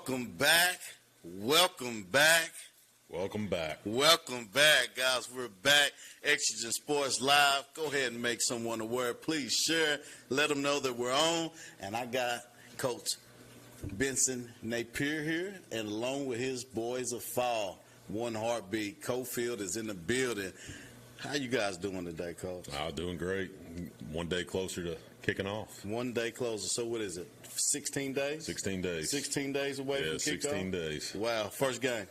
Welcome back. Welcome back. Welcome back. Welcome back, guys. We're back. Exigent Sports Live. Go ahead and make someone aware. Please share. Let them know that we're on. And I got Coach Benson Napier here, and along with his boys of fall, One Heartbeat. Cofield is in the building. How you guys doing today, Coach? Doing great. One day closer to kicking off. One day closer. So what is it, 16 days? 16 days. 16 days away from kickoff? 16 days. Wow. First game.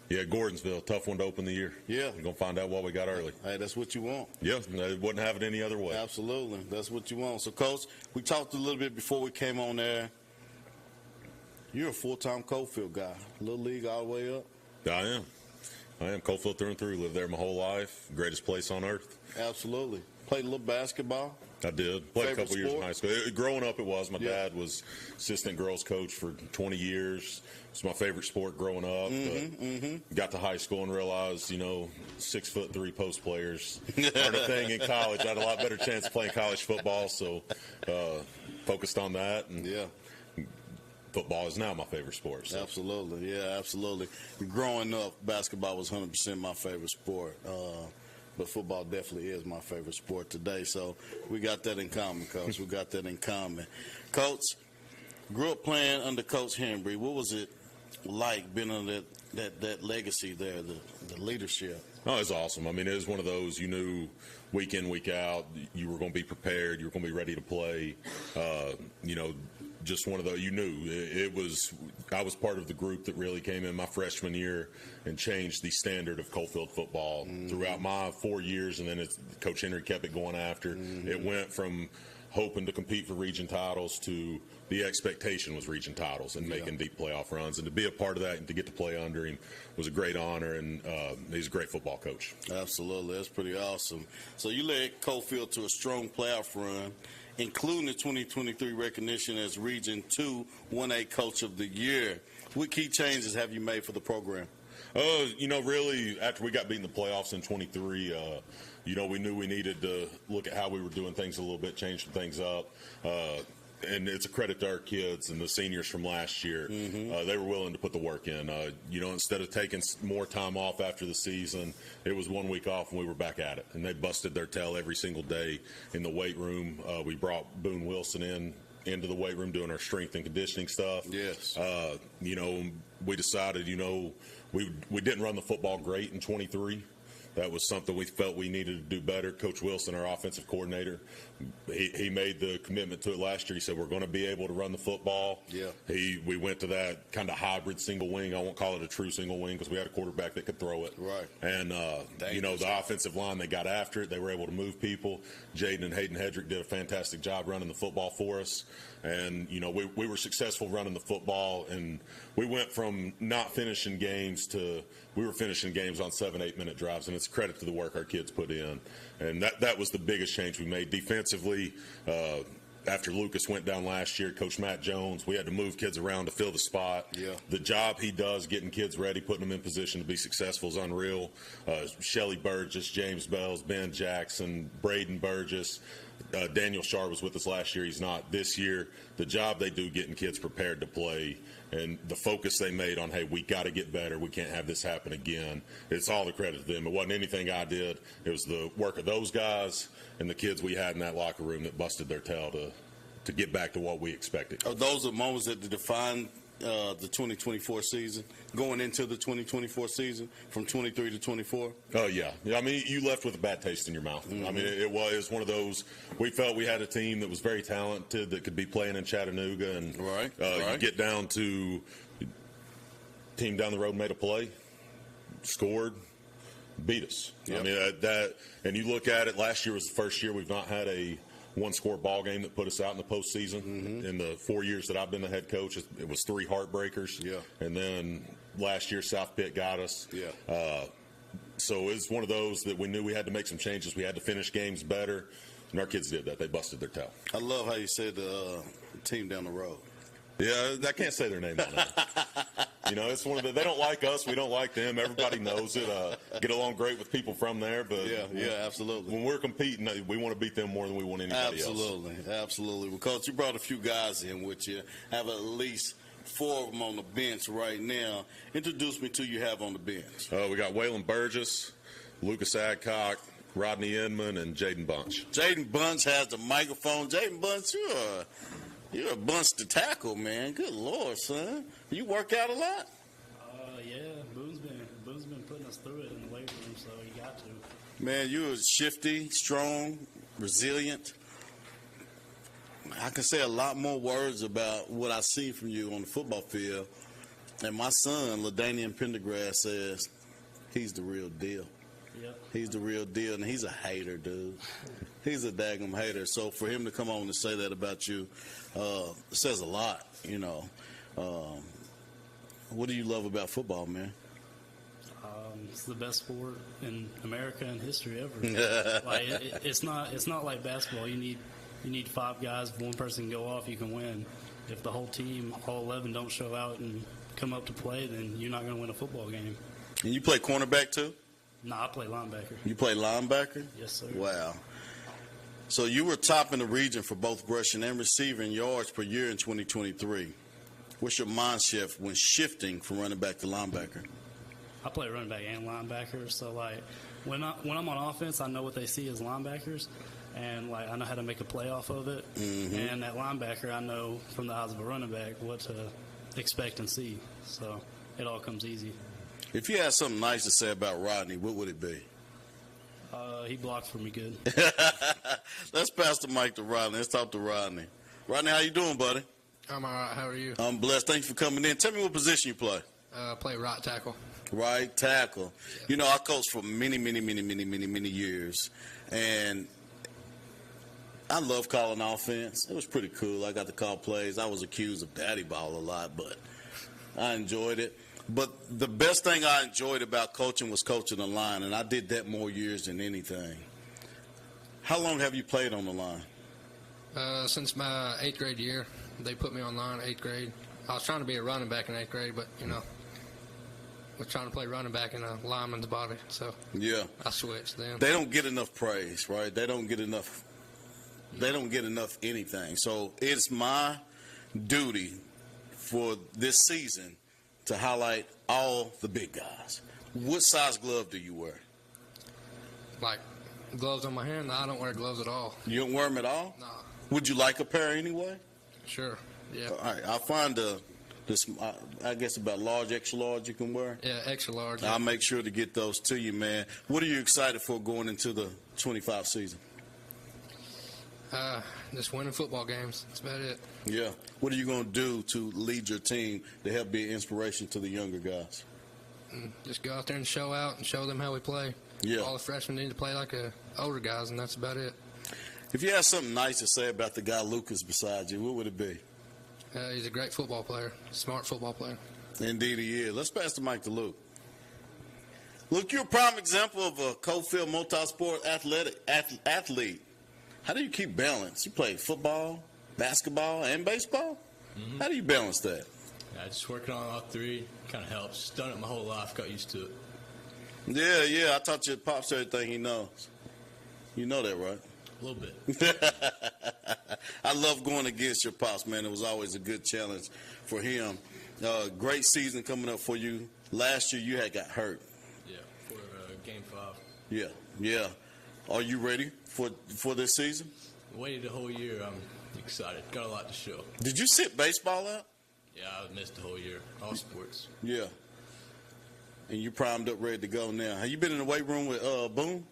Yeah, Gordonsville. Tough one to open the year. Yeah. We're going to find out what we got early. Hey, that's what you want. Yeah, I wouldn't have it any other way. Absolutely. That's what you want. So, Coach, we talked a little bit before we came on there. You're a full-time Cofield guy. Little league all the way up. I am. Cofield through and through. Lived there my whole life. Greatest place on earth. Absolutely. Played a little basketball. I did. Played Favorite a couple years in sport? high school. Growing up, it was. My dad was assistant girls coach for 20 years. It's my favorite sport growing up. Got to high school and realized, 6'3" post players aren't a thing in college. I had a lot better chance of playing college football, so focused on that. And football is now my favorite sport. So. Absolutely. Yeah, absolutely. Growing up, basketball was 100% my favorite sport. But football definitely is my favorite sport today. So we got that in common, Coach. We got that in common. Coach, grew up playing under Coach Henry. What was it like being under that legacy there, the leadership? Oh, it's awesome. I mean, it was one of those you knew week in, week out, you were going to be prepared, you were going to be ready to play. Just one of those, you knew. I was part of the group that really came in my freshman year and changed the standard of Cofield football throughout my 4 years, and then Coach Henry kept it going after. It went from hoping to compete for region titles to the expectation was region titles and making deep playoff runs. And to be a part of that and to get to play under him was a great honor, and he's a great football coach. Absolutely. That's pretty awesome. So you led Cofield to a strong playoff run, including the 2023 recognition as Region 2 1A Coach of the Year. What key changes have you made for the program? Really, after we got beat in the playoffs in 23, we knew we needed to look at how we were doing things a little bit, change some things up. And it's a credit to our kids and the seniors from last year. They were willing to put the work in. Instead of taking more time off after the season, it was 1 week off and we were back at it. And they busted their tail every single day in the weight room. We brought Boone Wilson into the weight room doing our strength and conditioning stuff. Yes. We decided, we didn't run the football great in 23. That was something we felt we needed to do better. Coach Wilson, our offensive coordinator, he made the commitment to it last year. He said, we're going to be able to run the football. Yeah. We went to that kind of hybrid single wing. I won't call it a true single wing because we had a quarterback that could throw it. Right. And, the offensive line, they got after it. They were able to move people. Jaden and Hayden Hedrick did a fantastic job running the football for us. And, we were successful running the football. And we went from not finishing games to we were finishing games on 7-8 minute drives. And it's a credit to the work our kids put in. And that was the biggest change we made. Defensively, after Lucas went down last year, Coach Matt Jones, we had to move kids around to fill the spot. Yeah. The job he does getting kids ready, putting them in position to be successful is unreal. Shelly Burgess, James Bells, Ben Jackson, Braden Burgess, Daniel Shar was with us last year. He's not this year. The job they do getting kids prepared to play and the focus they made on, hey, we got to get better. We can't have this happen again. It's all the credit to them. It wasn't anything I did. It was the work of those guys and the kids we had in that locker room that busted their tail to get back to what we expected. Are those the moments that define the 2024 season, going into the 2024 season from 23 to 24? Oh, yeah. I mean, you left with a bad taste in your mouth. I mean, it was one of those, we felt we had a team that was very talented that could be playing in Chattanooga. And you get down to team down the road made a play, scored, beat us. Yep. I mean, and you look at it, last year was the first year we've not had a one-score ball game that put us out in the postseason. In the 4 years that I've been the head coach, it was 3 heartbreakers. Yeah. And then last year, South Pitt got us. Yeah. So it's one of those that we knew we had to make some changes. We had to finish games better, and our kids did that. They busted their tail. I love how you said the team down the road. Yeah, I can't say their name on that. It's one of they don't like us. We don't like them. Everybody knows it. Get along great with people from there. But yeah, absolutely. When we're competing, we want to beat them more than we want anybody else. Absolutely. Well, Coach, you brought a few guys in with you. Have at least 4 of them on the bench right now. Introduce me to you have on the bench. We got Waylon Burgess, Lucas Adcock, Rodney Inman, and Jaden Bunch. Jaden Bunch has the microphone. Jaden Bunch, you're a bunch to tackle, man. Good Lord, son. You work out a lot? Yeah, Boone's been putting us through it in the weight room, so you got to. Man, you are shifty, strong, resilient. I can say a lot more words about what I see from you on the football field. And my son, LaDainian Pendergrass, says he's the real deal. Yep. He's the real deal, and he's a hater, dude. He's a daggum hater. So for him to come on and say that about you says a lot, you know. What do you love about football, man? It's the best sport in America and history ever. Like it's not like basketball. You need 5 guys. If one person can go off, you can win. If the whole team, all 11, don't show out and come up to play, then you're not going to win a football game. And you play cornerback too? No, I play linebacker. You play linebacker? Yes, sir. Wow. So you were top in the region for both rushing and receiving yards per year in 2023. What's your mind shift when shifting from running back to linebacker? I play running back and linebacker, so like when I'm on offense, I know what they see as linebackers, and like I know how to make a play off of it. Mm-hmm. And that linebacker, I know from the eyes of a running back what to expect and see. So it all comes easy. If you had something nice to say about Rodney, what would it be? He blocks for me good. Let's pass the mic to Rodney. Let's talk to Rodney. Rodney, how you doing, buddy? I'm all right. How are you? I'm blessed. Thank you for coming in. Tell me what position you play. Play right tackle. Right tackle. Yeah. You know, I coached for many years, and I love calling offense. It was pretty cool. I got to call plays. I was accused of daddy ball a lot, but I enjoyed it. But the best thing I enjoyed about coaching was coaching the line, and I did that more years than anything. How long have you played on the line? Since my 8th grade year. They put me on line 8th grade. I was trying to be a running back in 8th grade, but, you know, was trying to play running back in a lineman's body. So yeah, I switched then. They don't get enough praise, right? They don't get enough anything. So it's my duty for this season to highlight all the big guys. What size glove do you wear? Like gloves on my hand? No, I don't wear gloves at all. You don't wear them at all? No. Would you like a pair anyway? Sure. Yeah. All right. I'll find this. I guess about large, extra large you can wear. Yeah, extra large. I'll make sure to get those to you, man. What are you excited for going into the 25 season? Just winning football games. That's about it. Yeah. What are you going to do to lead your team to help be an inspiration to the younger guys? Just go out there and show out and show them how we play. Yeah. All the freshmen need to play like older guys, and that's about it. If you had something nice to say about the guy Lucas beside you, what would it be? He's a great football player, smart football player. Indeed he is. Let's pass the mic to Luke. Luke, you're a prime example of a co-field multi-sport athlete. How do you keep balance? You play football, basketball, and baseball? Mm-hmm. How do you balance that? Yeah, just working on all 3 kind of helps. Just done it my whole life, got used to it. Yeah, I taught your pops everything he knows. You know that, right? A little bit. I love going against your pops, man. It was always a good challenge for him. Great season coming up for you. Last year you had got hurt. Yeah, for Game 5. Yeah. Are you ready for this season? Waited a whole year. I'm excited. Got a lot to show. Did you sit baseball out? Yeah, I missed the whole year. All sports. Yeah. And you primed up, ready to go now. Have you been in the weight room with Boone?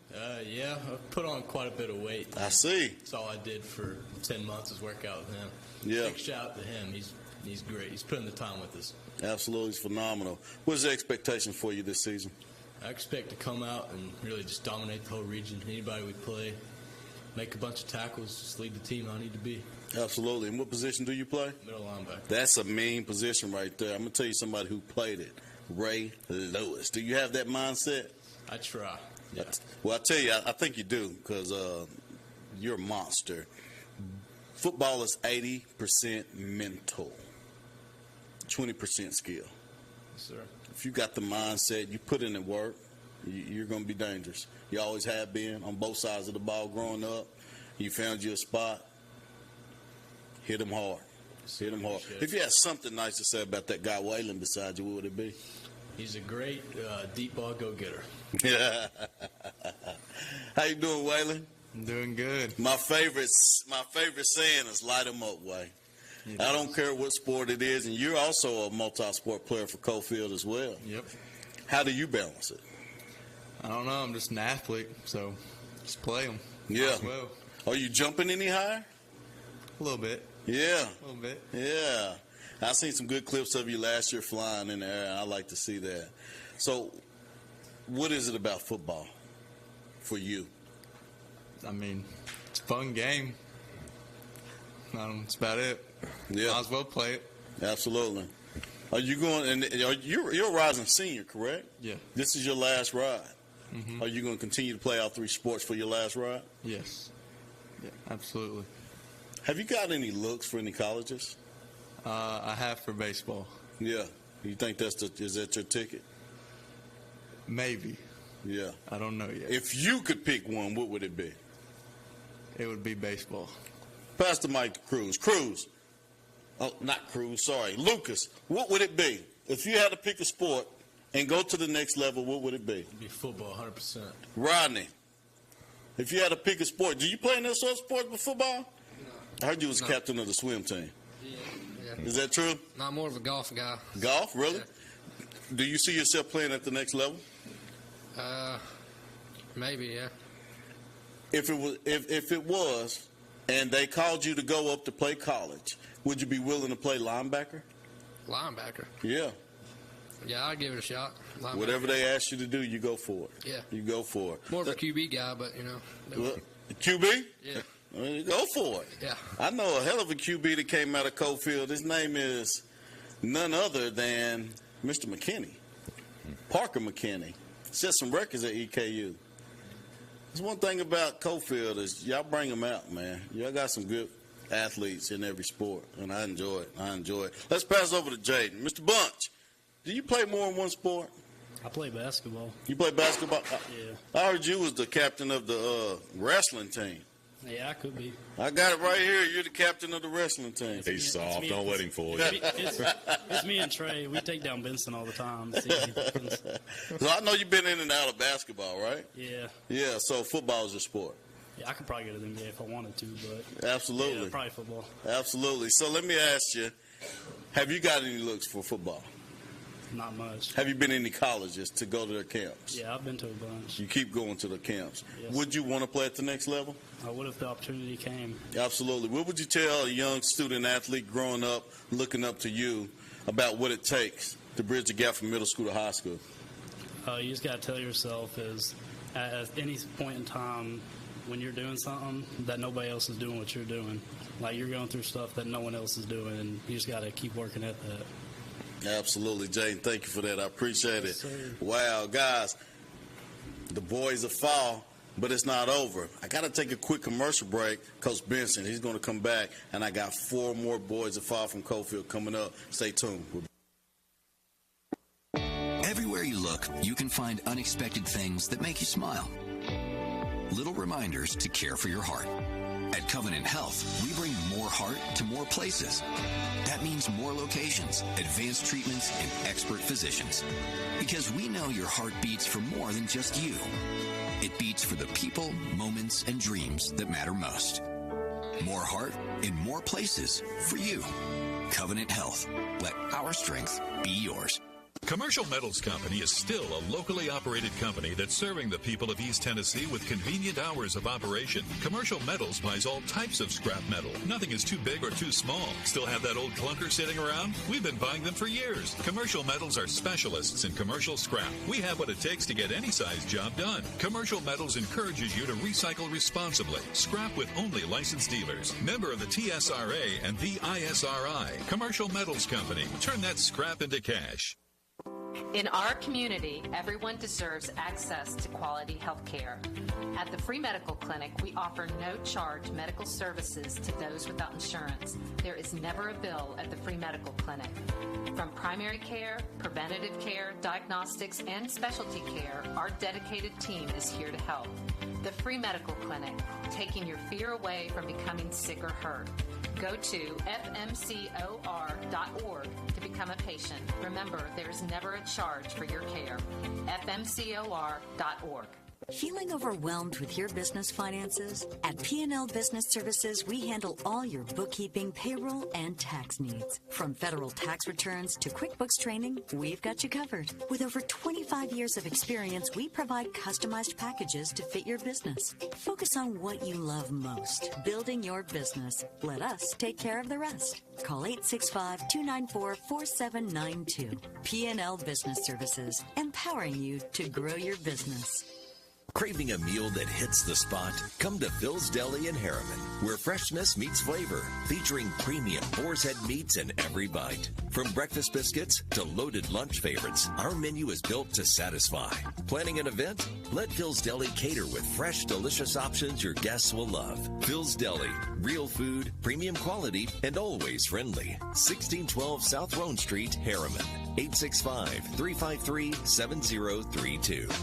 Yeah, I've put on quite a bit of weight. I see. That's all I did for 10 months is work out with him. Yeah. Big shout out to him. He's great. He's putting the time with us. Absolutely. He's phenomenal. What's the expectation for you this season? I expect to come out and really just dominate the whole region. Anybody we play, make a bunch of tackles, just lead the team how I need to be. Absolutely. And what position do you play? Middle linebacker. That's a mean position right there. I'm going to tell you somebody who played it. Ray Lewis. Do you have that mindset? I try. Yeah. Well, I tell you, I think you do because you're a monster. Football is 80% mental, 20% skill. Yes, sir. If you got the mindset, you put in the work, you're going to be dangerous. You always have been on both sides of the ball growing up. You found you a spot, hit them hard. Hit him hard. If you had something nice to say about that guy Waylon beside you, what would it be? He's a great deep ball go-getter. Yeah. How you doing, Waylon? I'm doing good. My favorite saying is "Light 'em up, Way." I don't care what sport it is, and you're also a multi-sport player for Cofield as well. Yep. How do you balance it? I don't know. I'm just an athlete, so just play them. Yeah. Well, Are you jumping any higher? a little bit. Yeah. A little bit. Yeah. I seen some good clips of you last year flying in the air, and I like to see that. So, what is it about football for you? I mean, it's a fun game. That's about it. Yeah. Might as well play it. Absolutely. Are you going? And you're a rising senior, correct? Yeah. This is your last ride. Are you going to continue to play all three sports for your last ride? Yes. Yeah, absolutely. Have you got any looks for any colleges? I have for baseball. Yeah. You think is that your ticket? Maybe. Yeah. I don't know yet. If you could pick one, what would it be? It would be baseball. Pass the mic to Cruz. Cruz. Oh, not Cruz. Sorry. Lucas, what would it be? If you had to pick a sport and go to the next level, what would it be? It'd be football, 100%. Rodney, if you had to pick a sport, do you play in this other sport but football? No. I heard you was captain of the swim team. Yeah. Is that true? Not more of a golf guy. Golf, really? Yeah. Do you see yourself playing at the next level? Maybe, yeah. If it was, and they called you to go up to play college, would you be willing to play linebacker? Linebacker. Yeah. Yeah, I'd give it a shot. Linebacker. Whatever they ask you to do, you go for it. Yeah. You go for it. More of a QB guy, but, you know. Well, QB? Yeah. Well, go for it. Yeah. I know a hell of a QB that came out of Cofield. His name is none other than Mr. McKinney, Parker McKinney. Set some records at EKU. There's one thing about Cofield is y'all bring them out, man. Y'all got some good athletes in every sport, and I enjoy it. Let's pass over to Jaden. Mr. Bunch, do you play more than one sport? I play basketball. You play basketball? Yeah. I heard you was the captain of the wrestling team. Yeah, I could be. I got it right here. You're the captain of the wrestling team. He's soft. Don't let him fool you. It's me and Trey. We take down Benson all the time. It's easy. So I know you've been in and out of basketball, right? Yeah. Yeah, so football is your sport. Yeah, I could probably go to the NBA if I wanted to, but Absolutely. yeah, probably football. Absolutely. So let me ask you, have you got any looks for football? Not much. Have you been in any colleges to go to their camps? Yeah, I've been to a bunch. You keep going to the camps. Yes. Would you want to play at the next level? I would if the opportunity came. Absolutely. What would you tell a young student athlete growing up, looking up to you, about what it takes to bridge the gap from middle school to high school? You just got to tell yourself is at any point in time when you're doing something that nobody else is doing what you're doing. Like you're going through stuff that no one else is doing, and you just got to keep working at that. Absolutely, Jaden. Thank you for that. I appreciate it. Yes, sir. Wow, guys, the boys of fall, but it's not over. I got to take a quick commercial break. Coach Benson, he's going to come back, and I got 4 more boys of fall from Cofield coming up. Stay tuned. Everywhere you look, you can find unexpected things that make you smile. Little reminders to care for your heart. At Covenant Health, we bring more heart to more places. That means more locations, advanced treatments, and expert physicians. Because we know your heart beats for more than just you. It beats for the people, moments, and dreams that matter most. More heart in more places for you. Covenant Health. Let our strength be yours. Commercial Metals Company is still a locally operated company that's serving the people of East Tennessee with convenient hours of operation. Commercial Metals buys all types of scrap metal. Nothing is too big or too small. Still have that old clunker sitting around? We've been buying them for years. Commercial Metals are specialists in commercial scrap. We have what it takes to get any size job done. Commercial Metals encourages you to recycle responsibly. Scrap with only licensed dealers. Member of the TSRA and the ISRI. Commercial Metals Company. Turn that scrap into cash. In our community, everyone deserves access to quality health care. At the Free Medical Clinic, we offer no-charge medical services to those without insurance. There is never a bill at the Free Medical Clinic. From primary care, preventative care, diagnostics, and specialty care, our dedicated team is here to help. The Free Medical Clinic, taking your fear away from becoming sick or hurt. Go to fmcor.org to become a patient. Remember, there is never a charge for your care. fmcor.org. Feeling overwhelmed with your business finances? At P&L Business Services, we handle all your bookkeeping, payroll, and tax needs. From federal tax returns to QuickBooks training, we've got you covered. With over 25 years of experience, we provide customized packages to fit your business. Focus on what you love most, building your business. Let us take care of the rest. Call 865-294-4792. P&L Business Services, empowering you to grow your business. Craving a meal that hits the spot? Come to Phil's Deli in Harriman, where freshness meets flavor, featuring premium boar's head meats in every bite. From breakfast biscuits to loaded lunch favorites, our menu is built to satisfy. Planning an event? Let Phil's Deli cater with fresh, delicious options your guests will love. Phil's Deli, real food, premium quality, and always friendly. 1612 South Roan Street, Harriman. 865-353-7032.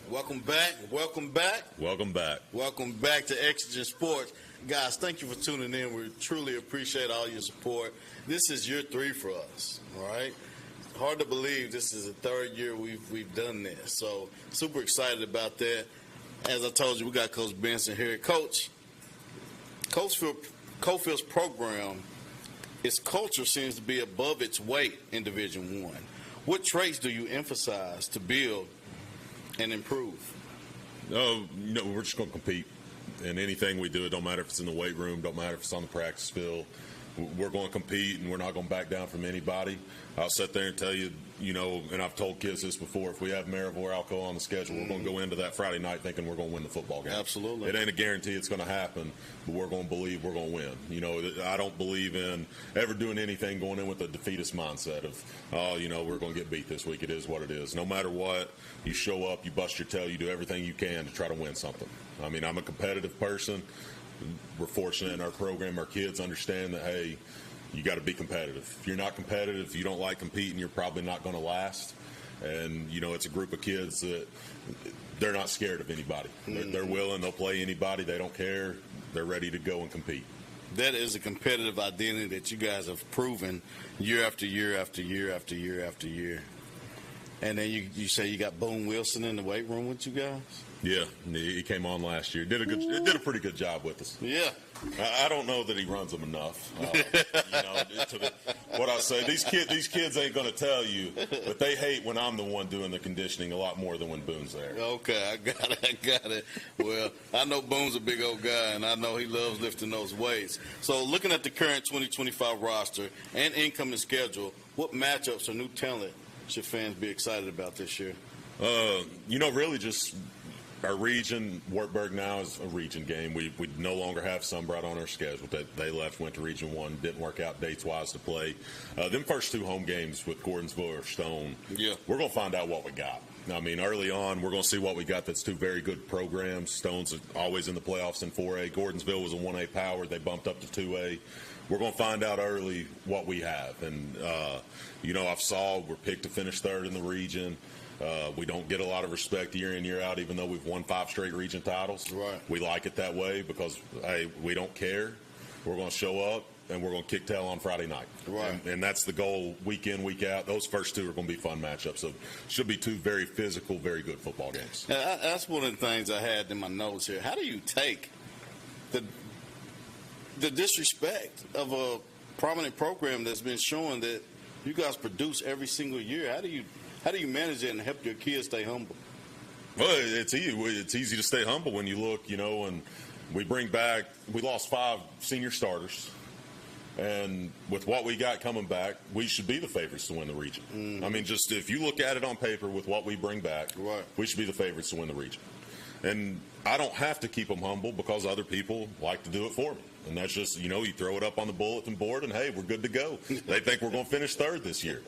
Welcome back. Welcome back. Welcome back. Welcome back to Exigent Sports. Guys, thank you for tuning in. We truly appreciate all your support. This is year 3 for us, all right? Hard to believe this is the 3rd year we've done this. So super excited about that. As I told you, we got Coach Benson here. Coach Cofield's program, its culture seems to be above its weight in Division I. What traits do you emphasize to build and improve? Oh, we're just going to compete. And anything we do, it don't matter if it's in the weight room, don't matter if it's on the practice field. We're going to compete, and we're not going to back down from anybody. I'll sit there and tell you, and I've told kids this before, if we have Maryville or Alcoa on the schedule, we're going to go into that Friday night thinking we're going to win the football game. Absolutely. It ain't a guarantee it's going to happen, but we're going to believe we're going to win. I don't believe in ever doing anything going in with a defeatist mindset of, we're going to get beat this week. It is what it is. No matter what, you show up, you bust your tail, you do everything you can to try to win something. I mean, I'm a competitive person. We're fortunate in our program, our kids understand that, hey, you got to be competitive. If you're not competitive, if you don't like competing, you're probably not going to last. And, it's a group of kids that they're not scared of anybody. They're willing. They'll play anybody. They don't care. They're ready to go and compete. That is a competitive identity that you guys have proven year after year after year after year after year. And then you say you got Boone Wilson in the weight room with you guys? Yeah, he came on last year. Did a pretty good job with us. Yeah. I don't know that he runs them enough. What I say, these kids ain't going to tell you, but they hate when I'm the one doing the conditioning a lot more than when Boone's there. Okay, I got it. Well, I know Boone's a big old guy, and I know he loves lifting those weights. So looking at the current 2025 roster and incoming schedule, what matchups or new talent should fans be excited about this year? Really just our region. Wartburg now is a region game. We no longer have Sunbright on our schedule. They left, went to Region 1, didn't work out dates-wise to play. Them first 2 home games with Gordonsville or Stone, we're going to find out what we got. I mean, early on, we're going to see what we got. That's 2 very good programs. Stone's always in the playoffs in 4A. Gordonsville was a 1A power. They bumped up to 2A. We're going to find out early what we have. And, we're picked to finish 3rd in the region. We don't get a lot of respect year in, year out, even though we've won 5 straight region titles. Right. We like it that way because, hey, we don't care. We're going to show up, and we're going to kick tail on Friday night. Right. And that's the goal week in, week out. Those first 2 are going to be fun matchups. So should be 2 very physical, very good football games. That's one of the things I had in my notes here. How do you take the disrespect of a prominent program that's been showing that you guys produce every single year? How do you manage it and help your kids stay humble? Well, it's easy to stay humble when you look, and we lost 5 senior starters. And with what we got coming back, we should be the favorites to win the region. Mm-hmm. I mean, just if you look at it on paper with what we bring back, we should be the favorites to win the region. And I don't have to keep them humble because other people like to do it for me. And that's just, you throw it up on the bulletin board and, hey, we're good to go. They think we're going to finish 3rd this year.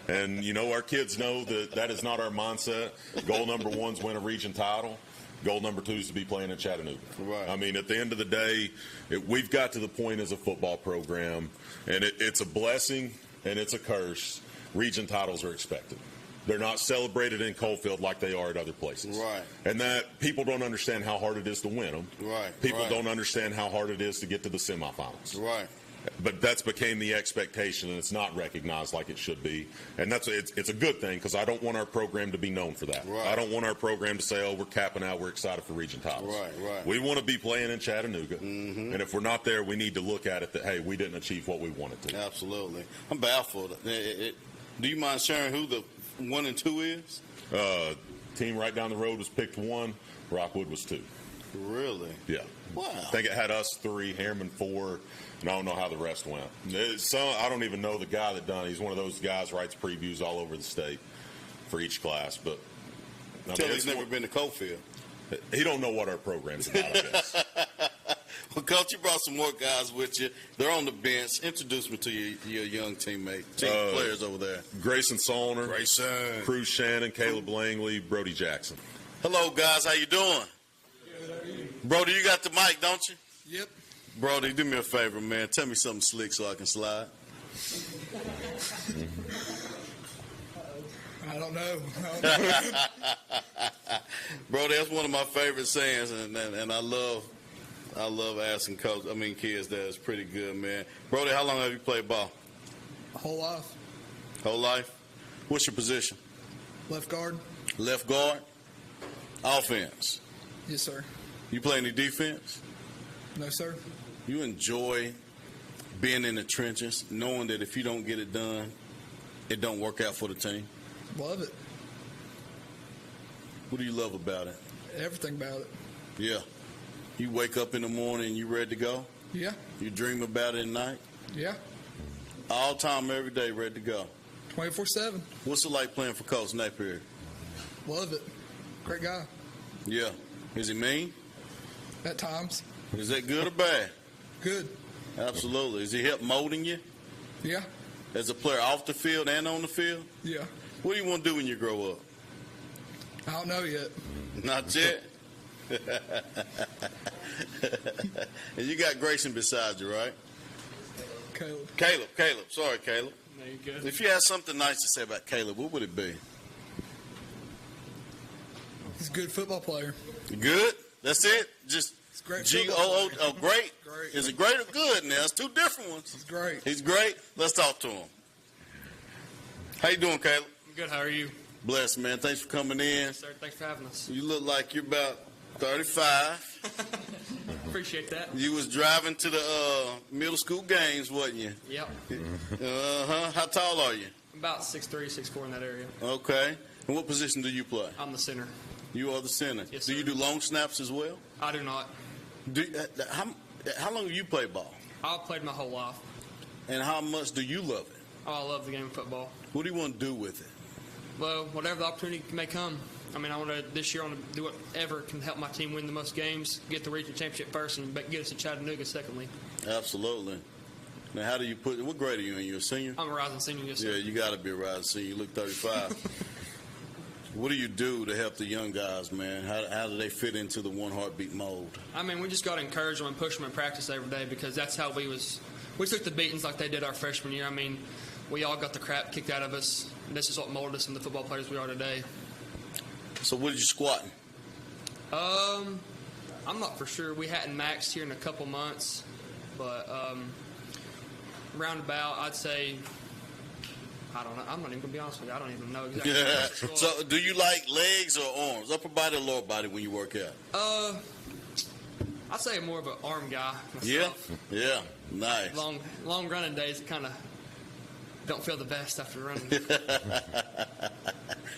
And, our kids know that is not our mindset. Goal number 1 is win a region title. Goal number 2 is to be playing in Chattanooga. Right. I mean, at the end of the day, we've got to the point as a football program, and it's a blessing and it's a curse. Region titles are expected. They're not celebrated in Coalfield like they are at other places. Right. And that people don't understand how hard it is to win them. Right. People don't understand how hard it is to get to the semifinals. Right. But that's became the expectation, and it's not recognized like it should be. And it's a good thing, because I don't want our program to be known for that. Right. I don't want our program to say, oh, we're capping out, we're excited for region titles. Right. We want to be playing in Chattanooga. Mm-hmm. And if we're not there, we need to look at it that, hey, we didn't achieve what we wanted to. Absolutely. I'm baffled. Do you mind sharing who the 1 and 2 is? Team right down the road was picked 1. Rockwood was 2. Really? Yeah. Wow. I think it had us 3, Harriman 4, and I don't know how the rest went. I don't even know the guy that done it. He's one of those guys writes previews all over the state for each class. But He's never been to Coalfield. He don't know what our program's about, I guess. Well, Coach, you brought some more guys with you. They're on the bench. Introduce me to your young team players over there. Grayson Solner. Grayson. Cruz Shannon, Caleb Langley, Brody Jackson. Hello, guys. How you doing? Good, how are you? Brody, you got the mic, don't you? Yep. Brody, do me a favor, man. Tell me something slick so I can slide. I don't know. Brody, that's one of my favorite sayings, and I love asking kids that. It's pretty good, man. Brody, how long have you played ball? Whole life. Whole life? What's your position? Left guard. Left guard? Offense? Yes, sir. You play any defense? No, sir. You enjoy being in the trenches, knowing that if you don't get it done, it don't work out for the team? Love it. What do you love about it? Everything about it. Yeah. You wake up in the morning and you ready to go? Yeah. You dream about it at night? Yeah. All time, every day, ready to go? 24/7. What's it like playing for Coach Napier? Love it. Great guy. Yeah. Is he mean? At times. Is that good or bad? Good. Absolutely. Has he helped molding you? Yeah. As a player off the field and on the field? Yeah. What do you want to do when you grow up? I don't know yet. Not yet? And you got Grayson beside you, right? Caleb. Caleb. Sorry, Caleb. No, you're good. If you had something nice to say about Caleb, what would it be? He's a good football player. Good? That's it? Just great. G-O-O. Oh, great. Great. Is it great or good now? It's two different ones. He's great. He's great? Let's talk to him. How you doing, Caleb? I'm good. How are you? Blessed, man. Thanks for coming in. Yes, sir. Thanks for having us. You look like you're about 35. Appreciate that. You was driving to the middle school games, wasn't you? Yep. Uh-huh. How tall are you? About 6'3", 6'4" in that area. Okay. And what position do you play? I'm the center. You are the center. Yes, do sir. you do long snaps as well? I do not. How long have you played ball? I've played my whole life. And how much do you love it? Oh, I love the game of football. What do you want to do with it? Well, whatever the opportunity may come. I mean, this year I want to do whatever can help my team win the most games, get the regional championship first, and get us to Chattanooga secondly. Absolutely. Now, how do you what grade are you in? You a senior? I'm a rising senior, yes, sir. Yeah, you got to be a rising senior. You look 35. What do you do to help the young guys, man? How do they fit into the one heartbeat mold? I mean, we just got to encourage them and push them in practice every day because that's how we took the beatings like they did our freshman year. I mean, we all got the crap kicked out of us. This is what molded us into the football players we are today. So what did you squatting? I'm not for sure. We hadn't maxed here in a couple months, but roundabout, I'd say, I don't know. I'm not even going to be honest with you. I don't even know exactly. Yeah. So do you like legs or arms, upper body or lower body when you work out? I'd say more of an arm guy myself. Yeah. Nice. Long running days kind of don't feel the best after running.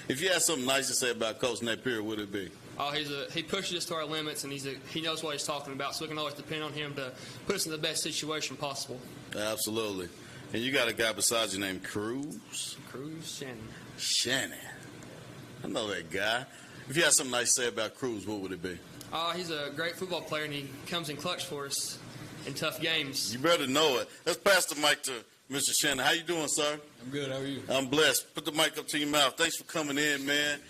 If you had something nice to say about Coach Napier, what would it be? Oh, he pushes us to our limits, and he knows what he's talking about, so we can always depend on him to put us in the best situation possible. Absolutely. And you got a guy beside you named Cruz? Cruz Shannon. Shannon. I know that guy. If you had something nice to say about Cruz, what would it be? He's a great football player, and he comes in clutch for us in tough games. You better know it. Let's pass the mic to Mr. Shannon. How you doing, sir? I'm good. How are you? I'm blessed. Put the mic up to your mouth. Thanks for coming in, man.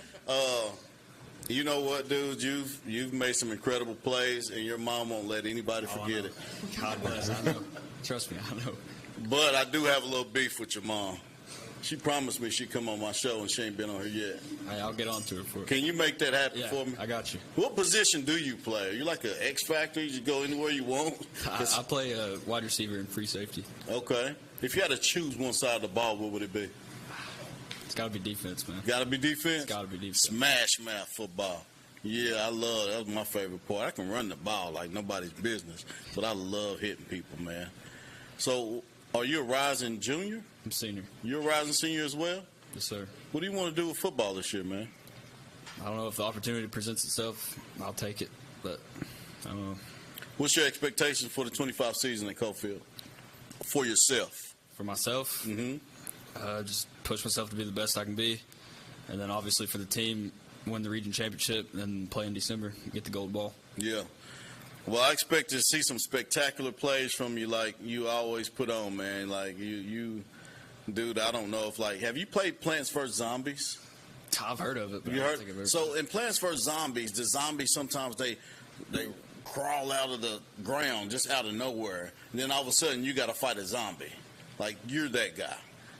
You know what, dude? You've made some incredible plays, and your mom won't let anybody forget it. God bless. I know. Trust me, I know. But I do have a little beef with your mom. She promised me she'd come on my show, and she ain't been on here yet. Hey, I'll get on to her for it. Can you make that happen for me? I got you. What position do you play? Are you like an X Factor? You just go anywhere you want? I play wide receiver and free safety. Okay. If you had to choose one side of the ball, what would it be? It's got to be defense, man. Got to be defense? It's got to be defense. Smash mouth football. Yeah, I love that. Was my favorite part. I can run the ball like nobody's business, but I love hitting people, man. So, are you a rising junior? I'm senior. You're a rising senior as well? Yes, sir. What do you want to do with football this year, man? I don't know if the opportunity presents itself. I'll take it, but I don't know. What's your expectations for the 25 season at Cofield? For yourself? For myself? Just push myself to be the best I can be. And then obviously for the team, win the region championship and then play in December, get the gold ball. Yeah. Well, I expect to see some spectacular plays from you like you always put on, man. Like, you dude, I don't know if, like, have you played Plants vs. Zombies? I've heard of it. But You I don't heard? think I've ever So, in Plants vs. Zombies, the zombies sometimes they crawl out of the ground just out of nowhere. And then all of a sudden, you got to fight a zombie. Like, you're that guy.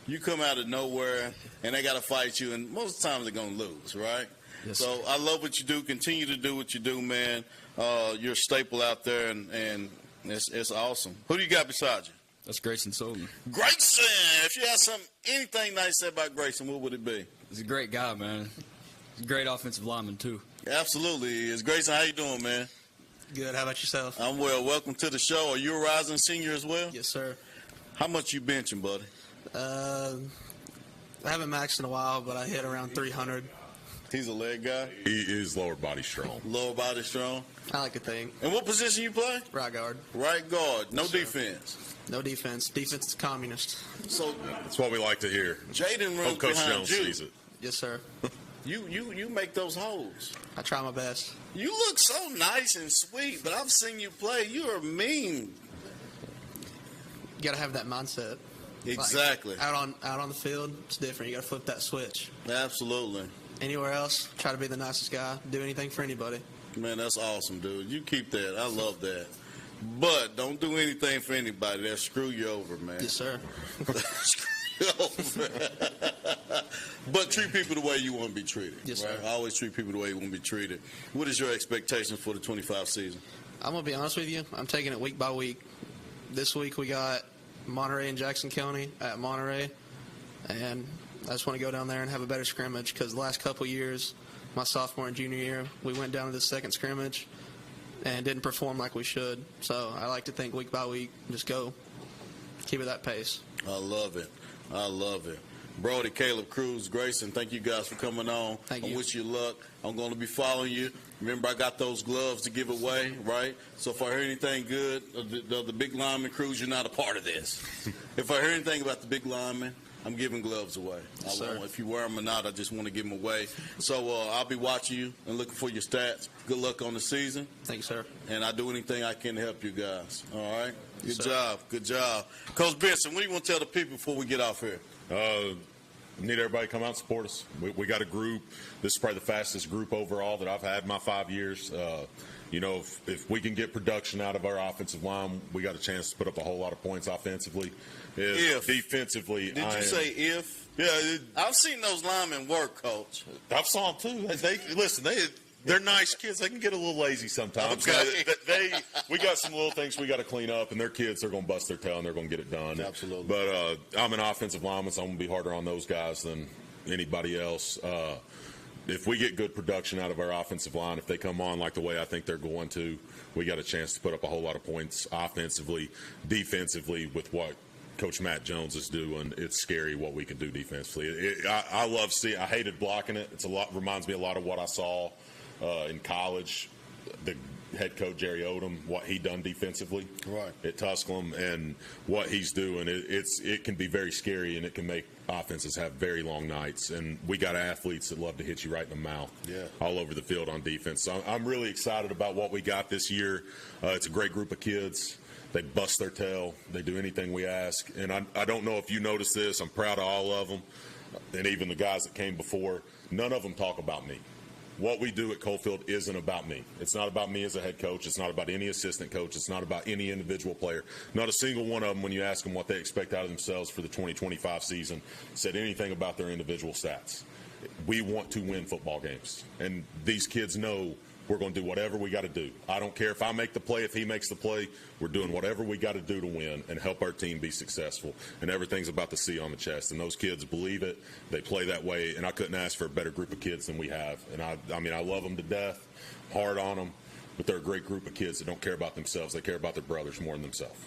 You come out of nowhere, and they got to fight you, and most of the time they're going to lose, right? Yes, So, I love what you do. Continue to do what you do, man. You're a staple out there, and it's awesome. Who do you got beside you? That's Grayson Sullivan. Grayson! If you had anything nice to say about Grayson, what would it be? He's a great guy, man. He's a great offensive lineman, too. Absolutely he is. Grayson, how you doing, man? Good. How about yourself? I'm well. Welcome to the show. Are you a rising senior as well? Yes, sir. How much you benching, buddy? I haven't maxed in a while, but I hit around 300. He's a leg guy? He is lower body strong. Lower body strong? I like to think. And what position you play? Right guard. Right guard. No Yes, sir. defense. No defense. Defense is communist. So that's what we like to hear. Jaden runs Hope Coach behind Jones you. sees it. Yes, sir. You make those holes. I try my best. You look so nice and sweet, but I've seen you play. You are mean. You got to have that mindset. Exactly. Like, out on the field, it's different. You got to flip that switch. Absolutely. Anywhere else, try to be the nicest guy. Do anything for anybody. Man, that's awesome, dude. You keep that. I love that. But don't do anything for anybody. That'll screw you over, man. Yes, sir. Screw you over. But treat people the way you want to be treated. Yes, right? sir. Always treat people the way you want to be treated. What is your expectations for the 25 season? I'm going to be honest with you. I'm taking it week by week. This week we got Monterey and Jackson County at Monterey. And I just want to go down there and have a better scrimmage because the last couple years, my sophomore and junior year, we went down to the second scrimmage and didn't perform like we should. So I like to think week by week, just go, keep it that pace. I love it. I love it. Brody, Caleb, Cruz, Grayson, thank you guys for coming on. Thank you. I wish you luck. I'm going to be following you. Remember, I got those gloves to give away, right? So if I hear anything good of the big lineman, Cruz, you're not a part of this. If I hear anything about the big lineman, I'm giving gloves away. Yes, If you wear them or not, I just want to give them away. So I'll be watching you and looking for your stats. Good luck on the season. Thank you, sir. And I do anything I can to help you guys. All right? Yes, Good sir. job. Good job. Coach Benson, what do you want to tell the people before we get off here? Need everybody to come out and support us. We got a group. This is probably the fastest group overall that I've had in my 5 years. If we can get production out of our offensive line, we got a chance to put up a whole lot of points offensively. If. Defensively, Did you say if? Yeah. I've seen those linemen work, Coach. I've saw them too. They're nice kids. They can get a little lazy sometimes. Okay. We got some little things we got to clean up, and they're kids. They're going to bust their tail, and they're going to get it done. Absolutely. But I'm an offensive lineman, so I'm going to be harder on those guys than anybody else. If we get good production out of our offensive line, if they come on like the way I think they're going to, we got a chance to put up a whole lot of points offensively, defensively with what Coach Matt Jones is doing. It's scary what we can do defensively. I love seeing. I hated blocking it. Reminds me a lot of what I saw in college. The head coach Jerry Odom, what he done defensively at Tusculum, and what he's doing. It can be very scary, and it can make offenses have very long nights. And we got athletes that love to hit you right in the mouth, all over the field on defense. So I'm really excited about what we got this year. It's a great group of kids. They bust their tail. They do anything we ask. And I don't know if you noticed this. I'm proud of all of them, and even the guys that came before. None of them talk about me. what we do at Coalfield isn't about me. It's not about me as a head coach. It's not about any assistant coach. It's not about any individual player. Not a single one of them, when you ask them what they expect out of themselves for the 2025 season, said anything about their individual stats. We want to win football games, and these kids know we're going to do whatever we got to do. I don't care if I make the play, if he makes the play. We're doing whatever we got to do to win and help our team be successful. And everything's about the C on the chest. And those kids believe it. They play that way. And I couldn't ask for a better group of kids than we have. And I mean, I love them to death, hard on them. But they're a great group of kids that don't care about themselves. They care about their brothers more than themselves.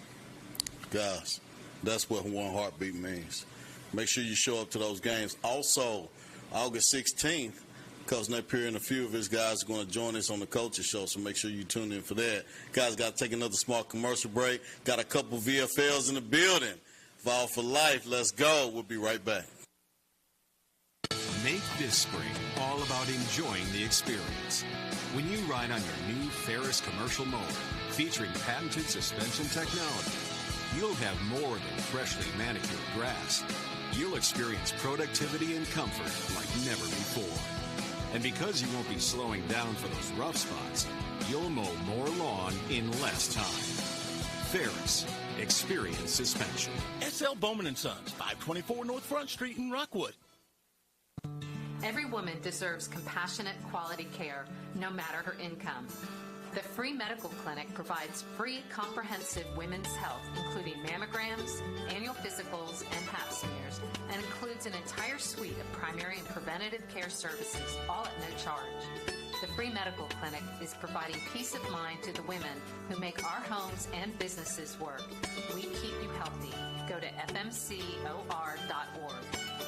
Guys, that's what one heartbeat means. Make sure you show up to those games. Also, August 16th, Coach Napier and a few of his guys are going to join us on the Coaches Show, so make sure you tune in for that. Guys, got to take another small commercial break. Got a couple VFLs in the building. Vol for life. Let's go. We'll be right back. Make this spring all about enjoying the experience. When you ride on your new Ferris commercial mower featuring patented suspension technology, you'll have more than freshly manicured grass. You'll experience productivity and comfort like never before. And because you won't be slowing down for those rough spots, you'll mow more lawn in less time. Ferris, experience suspension. S.L. Bowman & Sons, 524 North Front Street in Rockwood. Every woman deserves compassionate, quality care, no matter her income. The Free Medical Clinic provides free, comprehensive women's health, including mammograms, annual physicals, and pap smears, and includes an entire suite of primary and preventative care services, all at no charge. The Free Medical Clinic is providing peace of mind to the women who make our homes and businesses work. We keep you healthy. Go to fmcor.org.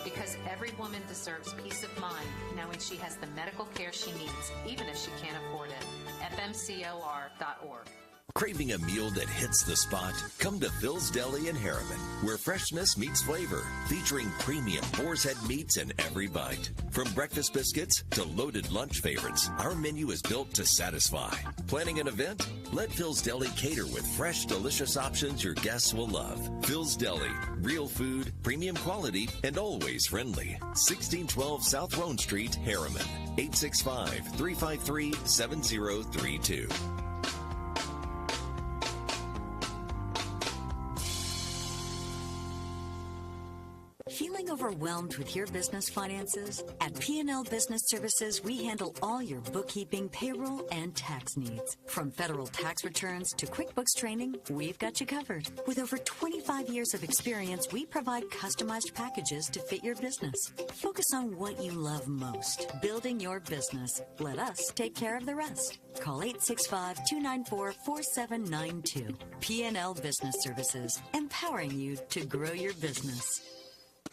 Because every woman deserves peace of mind knowing she has the medical care she needs, even if she can't afford it. fmcor.org. Craving a meal that hits the spot? Come to Phil's Deli in Harriman, where freshness meets flavor, featuring premium boar's head meats in every bite. From breakfast biscuits to loaded lunch favorites, our menu is built to satisfy. Planning an event? Let Phil's Deli cater with fresh, delicious options your guests will love. Phil's Deli, real food, premium quality, and always friendly. 1612 South Roan Street, Harriman. 865-353-7032. Feeling overwhelmed with your business finances? At P&L Business Services, we handle all your bookkeeping, payroll, and tax needs. From federal tax returns to QuickBooks training, we've got you covered. With over 25 years of experience, we provide customized packages to fit your business. Focus on what you love most, building your business. Let us take care of the rest. Call 865-294-4792. P&L Business Services, empowering you to grow your business.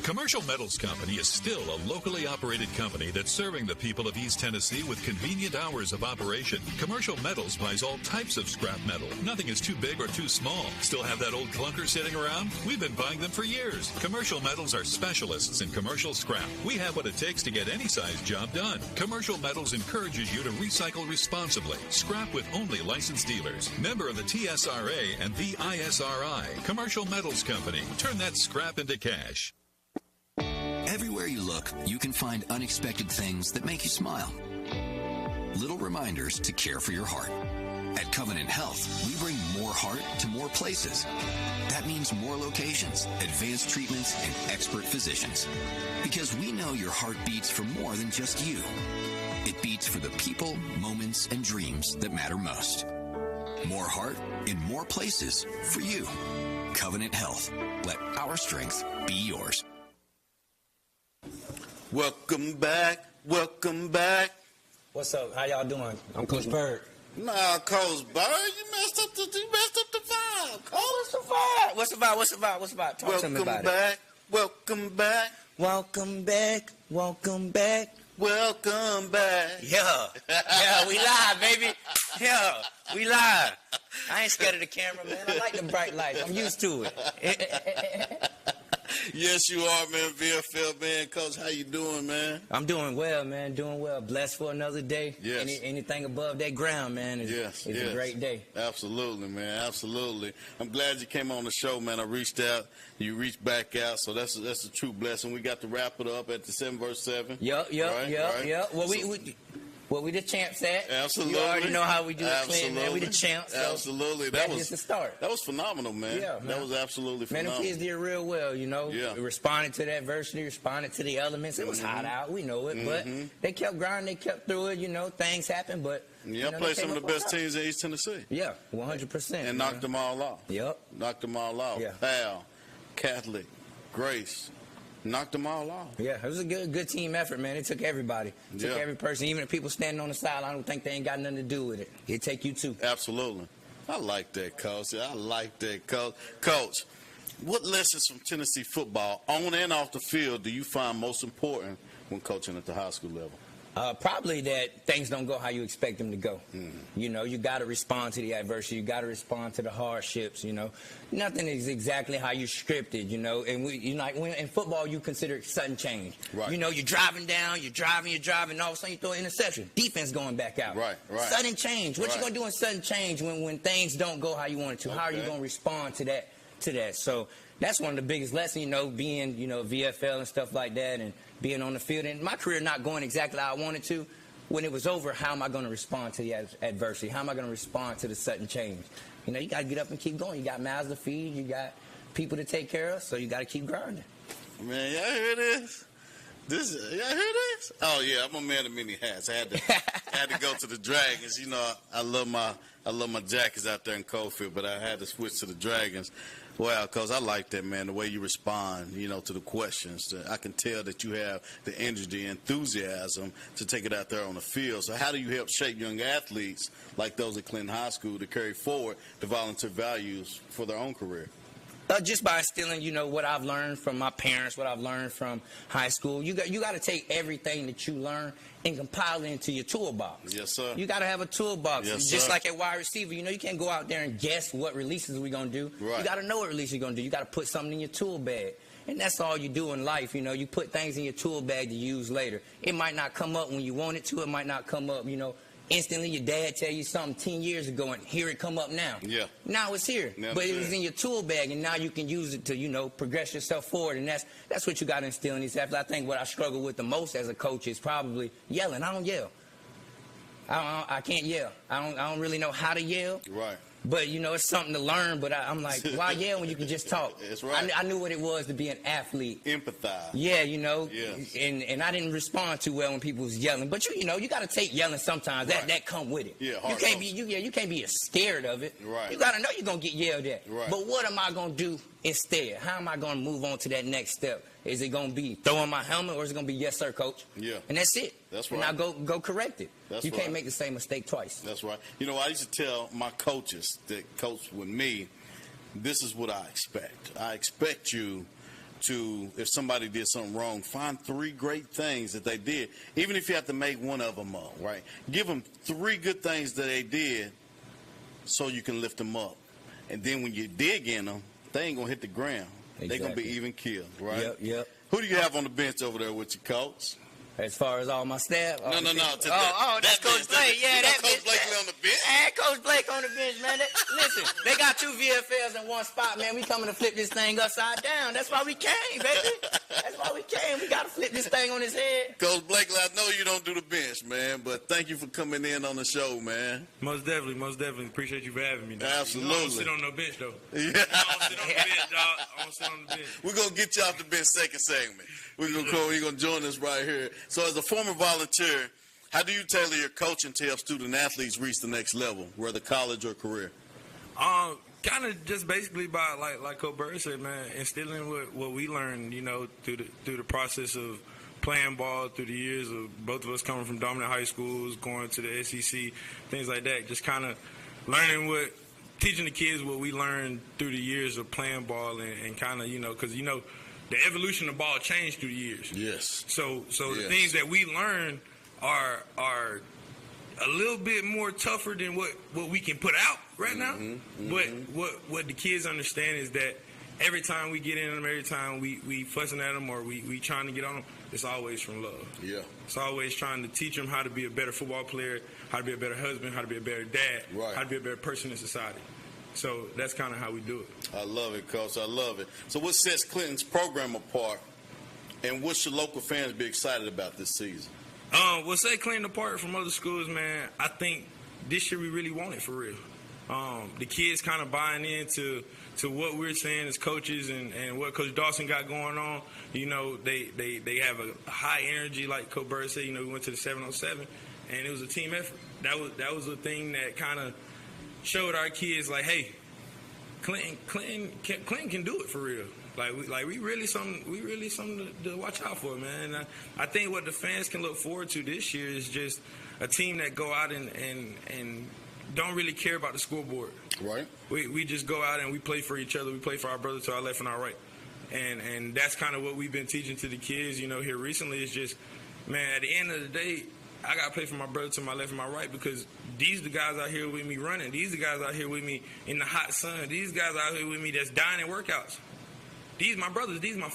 Commercial Metals Company is still a locally operated company that's serving the people of East Tennessee with convenient hours of operation. Commercial Metals buys all types of scrap metal. Nothing is too big or too small. Still have that old clunker sitting around? We've been buying them for years. Commercial Metals are specialists in commercial scrap. We have what it takes to get any size job done. Commercial Metals encourages you to recycle responsibly. Scrap with only licensed dealers. Member of the TSRA and the ISRI. Commercial Metals Company. Turn that scrap into cash. Everywhere you look, you can find unexpected things that make you smile. Little reminders to care for your heart. At Covenant Health, we bring more heart to more places. That means more locations, advanced treatments, and expert physicians. Because we know your heart beats for more than just you. It beats for the people, moments, and dreams that matter most. More heart in more places for you. Covenant Health. Let our strength be yours. Welcome back. Welcome back. What's up? How y'all doing? I'm Coach Bird. Nah, Coach Bird, you messed up the vibe. What's the vibe? What's the vibe? What's the vibe? What's the vibe? Talk to me about it. Welcome back. Welcome back. Welcome back. Welcome back. Yeah. Yeah, we live, baby. Yeah, we live. I ain't scared of the camera, man. I like the bright lights. I'm used to it. Yes, you are, man. VFL, man. Coach, how you doing, man? I'm doing well, man. Doing well. Blessed for another day. Yes. Anything above that ground, man, is a great day. Absolutely, man. Absolutely. I'm glad you came on the show, man. I reached out. You reached back out, so that's a true blessing. We got to wrap it up at the 7 verse 7. Yep. Well, Well, we the champs at. Absolutely. You already know how we do it, Clint, man. We the champs. So Absolutely. That's just the start. That was phenomenal, man. Yeah, man. That was absolutely phenomenal. Man, the kids did real well, you know. Yeah. We responded to the adversity, responded to the elements. It was hot out, we know it, but they kept grinding, they kept through it, you know. Things happen, but yeah, played some of the best teams in East Tennessee. Yeah, 100%. And knocked them all off. Yep. Knocked them all off. Yeah. Pal, Catholic, Grace. Knocked them all off. Yeah, it was a good team effort, man. It took everybody. It took every person. Even the people standing on the sideline who think they ain't got nothing to do with it. It take you too. Absolutely. I like that, Coach. I like that, Coach. Coach, what lessons from Tennessee football, on and off the field, do you find most important when coaching at the high school level? Probably that things don't go how you expect them to go. You know, you got to respond to the adversity. You got to respond to the hardships, you know. Nothing is exactly how you scripted, you know. And when in football, you consider it sudden change. Right. You know, you're driving down, you're driving, and all of a sudden you throw an interception. Defense going back out. Right. Sudden change. What you going to do in sudden change when things don't go how you want it to? How are you going to respond to that? So that's one of the biggest lessons, you know, being, you know, VFL and stuff like that, and being on the field. And my career not going exactly how I wanted to. When it was over, how am I going to respond to the adversity? How am I going to respond to the sudden change? You know, you got to get up and keep going. You got mouths to feed. You got people to take care of, so you got to keep grinding. Man, y'all hear this? Y'all hear this? Oh, yeah, I'm a man of many hats. I had to go to the Dragons. You know, I love my Jackets out there in Coalfield, but I had to switch to the Dragons. Well, because I like that, man, the way you respond, you know, to the questions. I can tell that you have the energy, enthusiasm to take it out there on the field. So how do you help shape young athletes like those at Clinton High School to carry forward the volunteer values for their own career? Just by instilling, you know, what I've learned from my parents, what I've learned from high school. You got to take everything that you learn and compile it into your toolbox. Yes, sir. You got to have a toolbox. Yes, just sir. like at wide receiver, you know, you can't go out there and guess what releases we're going to do. Right. You got to know what release you're going to do. You got to put something in your tool bag. And that's all you do in life, you know. You put things in your tool bag to use later. It might not come up when you want it to. It might not come up, you know, instantly. Your dad tell you something 10 years ago, and here it come up now. Yeah. Now it's here. Now but it's it was here. in your tool bag, and now you can use it to, you know, progress yourself forward. And that's what you got to instill in these athletes. I think what I struggle with the most as a coach is probably yelling. I don't yell. I can't yell. I don't really know how to yell. Right. But, you know, it's something to learn. But I'm like, why yell when you can just talk? That's right. I knew what it was to be an athlete. Empathize. Yeah, you know. Yes. And I didn't respond too well when people was yelling. But, you know, you got to take yelling sometimes. Right. That come with it. Yeah, you hard can't notes. you can't be scared of it. Right. You got to know you're going to get yelled at. Right. But what am I going to do instead? How am I going to move on to that next step? Is it going to be throwing my helmet, or is it going to be, yes, sir, coach? Yeah. And that's it. That's right. And now go correct it. That's you can't right. make the same mistake twice. That's right. You know, I used to tell my coaches that coach with me, this is what I expect. I expect you to, if somebody did something wrong, find 3 great things that they did, even if you have to make one of them up, right? Give them 3 good things that they did so you can lift them up. And then when you dig in them, they ain't going to hit the ground. They're going to be even killed, right? Yep. Who do you have on the bench over there with you, coach? As far as all my staff? No. That's Coach Blake. Yeah, that Coach Blake on the bench. And Coach Blake on the bench, man. Listen, they got 2 VFLs in one spot, man. We coming to flip this thing upside down. That's why we came, baby. That's why we came. We got to flip this thing on his head. Coach Blake, I know you don't do the bench, man, but thank you for coming in on the show, man. Most definitely. Appreciate you for having me, dog. Absolutely. I don't sit on no bench, though. Yeah. I don't sit on the bench, dog. I don't sit on the bench. We're going to get you off the bench second segment. We're going to join us right here. So as a former volunteer, how do you tailor your coaching to help student athletes reach the next level, whether college or career? Kind of just basically by, like Coach Bird said, man, instilling what we learned, you know, through the process of playing ball through the years of both of us coming from dominant high schools, going to the SEC, things like that. Just kind of teaching the kids what we learned through the years of playing ball and kind of, you know, because, you know, the evolution of ball changed through the years. Yes. So Yes. the things that we learn are a little bit more tougher than what we can put out right now. But what the kids understand is that every time we get in them, every time we fussing at them or we trying to get on them, it's always from love. Yeah. It's always trying to teach them how to be a better football player, how to be a better husband, how to be a better dad, Right. how to be a better person in society. So that's kind of how we do it. I love it, Coach. I love it. So what sets Clinton's program apart, and what should local fans be excited about this season? Well, say Clinton apart from other schools, man, I think this year we really want it for real. The kids kind of buying into what we're saying as coaches and what Coach Dawson got going on. You know, they have a high energy, like Coach Bird said. You know, we went to the 707, and it was a team effort. That was a thing that kind of showed our kids, like, hey, Clinton can do it for real. We really something to watch out for, man. And I think what the fans can look forward to this year is just a team that go out and don't really care about the scoreboard. Right. We just go out and we play for each other. We play for our brother to our left and our right. And that's kind of what we've been teaching to the kids, you know, here recently. Is just, man, at the end of the day, I got to play for my brother to my left and my right, because these the guys out here with me running. These the guys out here with me in the hot sun. These guys out here with me that's dying in workouts. These my brothers. This my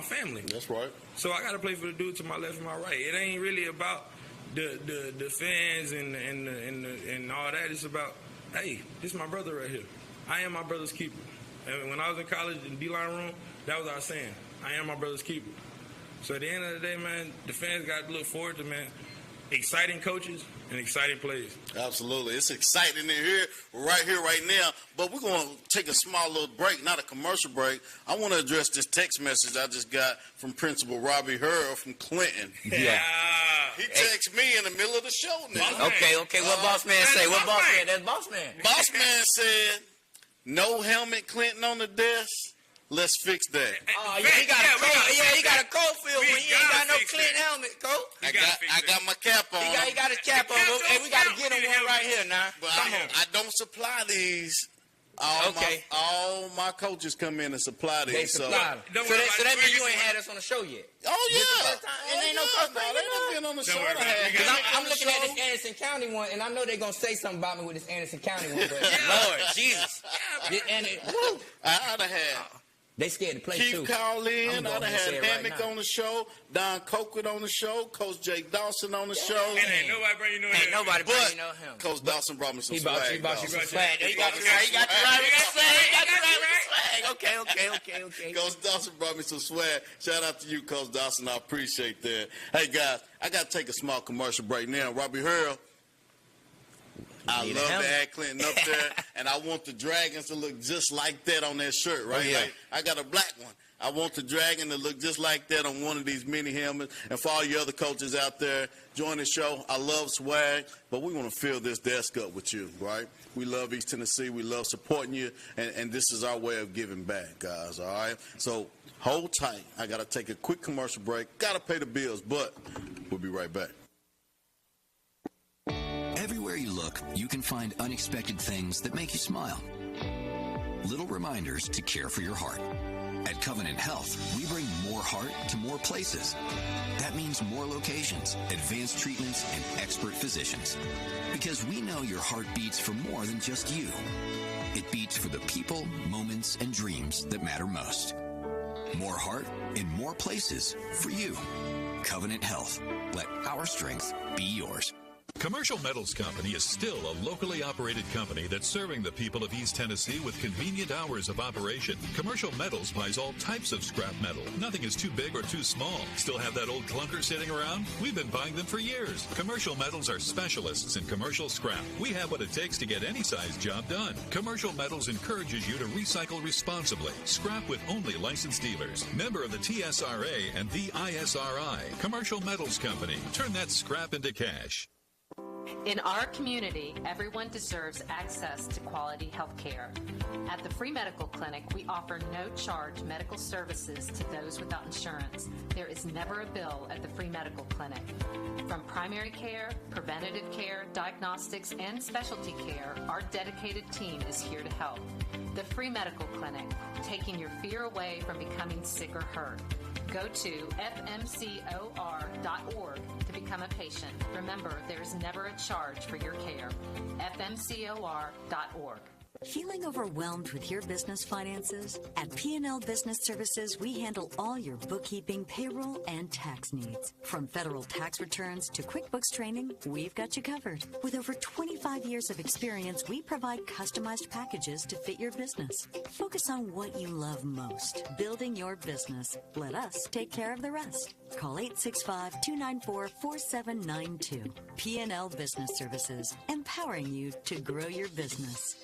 family. That's right. So I got to play for the dude to my left and my right. It ain't really about the fans and all that. It's about, hey, this is my brother right here. I am my brother's keeper. And when I was in college in D-line room, that was our saying. I am my brother's keeper. So at the end of the day, man, the fans got to look forward to, man, exciting coaches and exciting plays. Absolutely. It's exciting in here, right now. But we're going to take a small little break, not a commercial break. I want to address this text message I just got from Principal Robbie Hurl from Clinton. Yeah. He texted me in the middle of the show now. Okay. What boss man say? What boss man? That's boss man. Boss man said, no helmet, Clinton on the desk. Let's fix that. Oh, yeah, he got a cold feel when he ain't got no Clinton helmet, coach. I got my cap on. He got his cap on. Hey, we got to get him one right here now. But I don't supply these. All my coaches come in and supply these. They supply them. So that means you ain't had us on the show yet. Oh, yeah. It ain't no coach. They don't been on the show. I'm looking at this Anderson County one, and I know they're going to say something about me with this Anderson County one, but Lord Jesus. I'd have had. They scared to play Keith too. Call in. I'd have had Hammock right on the show, Don Coquett on the show, Coach Jake Dawson on the show. And ain't nobody bringing no him. Ain't nobody bringing no him. Coach Dawson brought me some He swag. brought you some swag. He got you right. He got you right with the swag. Okay. Coach Dawson brought me some swag. Shout out to you, Coach Dawson. I appreciate that. Hey, guys, I got to take a small commercial break now. Robbie Hurl. I love to have Clinton up there, and I want the Dragons to look just like that on that shirt, right? Like, I got a black one. I want the Dragon to look just like that on one of these mini helmets. And for all you other coaches out there, join the show. I love swag, but we want to fill this desk up with you, right? We love East Tennessee. We love supporting you, and this is our way of giving back, guys, all right? So hold tight. I got to take a quick commercial break. Got to pay the bills, but we'll be right back. Everywhere you look, you can find unexpected things that make you smile. Little reminders to care for your heart. At Covenant Health, we bring more heart to more places. That means more locations, advanced treatments, and expert physicians. Because we know your heart beats for more than just you. It beats for the people, moments, and dreams that matter most. More heart in more places for you. Covenant Health. Let our strength be yours. Commercial Metals Company is still a locally operated company that's serving the people of East Tennessee with convenient hours of operation. Commercial Metals buys all types of scrap metal. Nothing is too big or too small. Still have that old clunker sitting around? We've been buying them for years. Commercial Metals are specialists in commercial scrap. We have what it takes to get any size job done. Commercial Metals encourages you to recycle responsibly. Scrap with only licensed dealers. Member of the TSRA and the ISRI. Commercial Metals Company. Turn that scrap into cash. In our community, everyone deserves access to quality health care. At the Free Medical Clinic, we offer no-charge medical services to those without insurance. There is never a bill at the Free Medical Clinic. From primary care, preventative care, diagnostics, and specialty care, our dedicated team is here to help. The Free Medical Clinic, taking your fear away from becoming sick or hurt. Go to fmcor.org to become a patient. Remember, there is never a charge for your care. fmcor.org. Feeling overwhelmed with your business finances? At P&L Business Services, we handle all your bookkeeping, payroll, and tax needs. From federal tax returns to QuickBooks training, we've got you covered. With over 25 years of experience, we provide customized packages to fit your business. Focus on what you love most, building your business. Let us take care of the rest. Call 865-294-4792. P&L Business Services, empowering you to grow your business.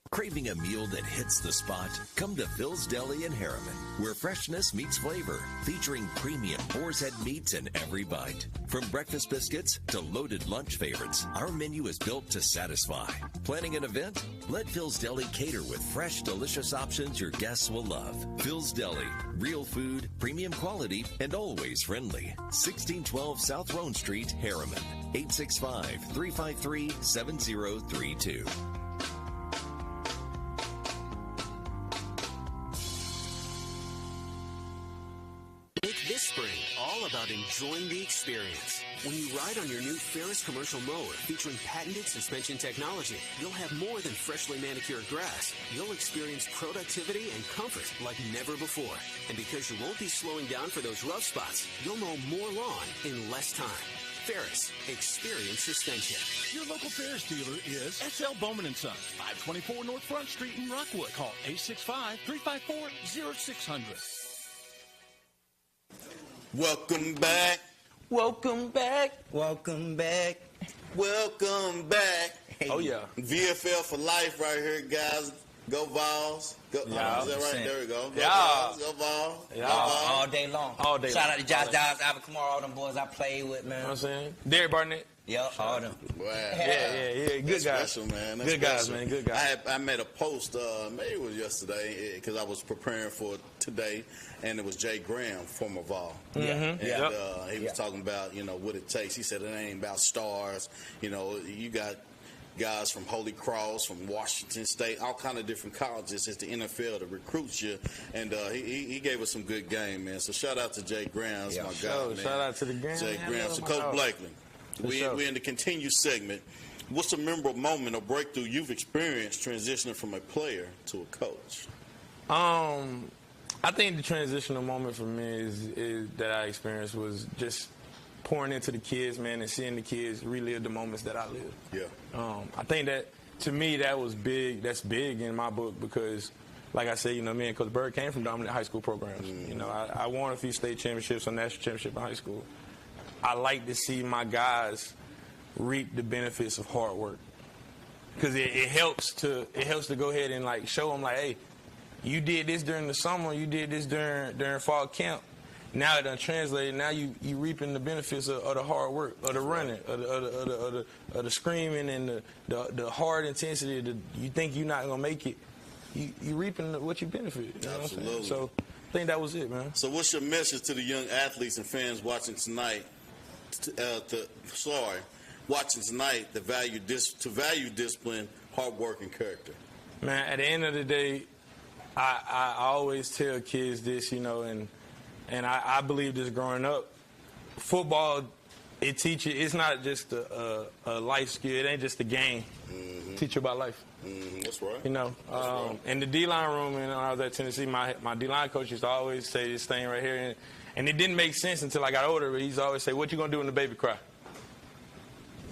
Craving a meal that hits the spot? Come to Phil's Deli in Harriman, where freshness meets flavor, featuring premium boar's head meats in every bite. From breakfast biscuits to loaded lunch favorites, our menu is built to satisfy. Planning an event? Let Phil's Deli cater with fresh, delicious options your guests will love. Phil's Deli, real food, premium quality, and always friendly. 1612 South Roan Street, Harriman. 865-353-7032. This spring, all about enjoying the experience. When you ride on your new Ferris commercial mower featuring patented suspension technology, you'll have more than freshly manicured grass. You'll experience productivity and comfort like never before. And because you won't be slowing down for those rough spots, you'll mow more lawn in less time. Ferris, experience suspension. Your local Ferris dealer is S.L. Bowman & Son, 524 North Front Street in Rockwood. Call 865-354-0600. Welcome back. Welcome back. Welcome back. Welcome back. Oh, yeah. VFL for life right here, guys. Go Vols. Go, Yeah. is that right? There we go. Go Yeah. Vols. Go Vols. Yeah. Go Vols. All day long. All day Shout long. out to Josh Giles, Alvin Kamara, all them boys I played with, man. You know what I'm saying? Derek Barnett. Yep, all them. Wow. Yeah. Good That's guys. special, man. That's Good guys, special. man. Good guys. I made a post, maybe it was yesterday, because I was preparing for today, and it was Jay Graham, former Vol. Mhm. And Yep. he was talking about, what it takes. He said it ain't about stars. You got guys from Holy Cross, from Washington State, all kind of different colleges. It's the NFL that recruits you, and he gave us some good game, man. So shout out to Jay Graham, that's my guy, man. Shout out to the game. Jay man. Graham. So Coach Blakely, we're in the continue segment. What's a memorable moment or breakthrough you've experienced transitioning from a player to a coach? I think the transitional moment for me is that I experienced was just pouring into the kids, man, and seeing the kids relive the moments that I lived. Yeah. I think that, to me, that was big. That's big in my book because, like I said, me and Coach Bird came from dominant high school programs. I won a few state championships, a national championship in high school. I like to see my guys reap the benefits of hard work because it helps to go ahead and show them hey, you did this during the summer, you did this during fall camp. Now it done translated. Now you reaping the benefits of the hard work, of the running, of the screaming, and the hard intensity. You think you're not gonna make it. You reaping what you benefit. You know what I'm saying? So I think that was it, man. So what's your message to the young athletes and fans watching tonight? Watching tonight, to value discipline, hard work, and character. Man, at the end of the day, I always tell kids this, and I believe this growing up. Football, it teaches. It's not just a life skill. It ain't just a game. Mm-hmm. Teach you about life. Mm-hmm. That's right. In the D-line room, when I was at Tennessee, my D-line coach used to always say this thing right here, and it didn't make sense until I got older. But he used to always say, "What you gonna do when the baby cry?"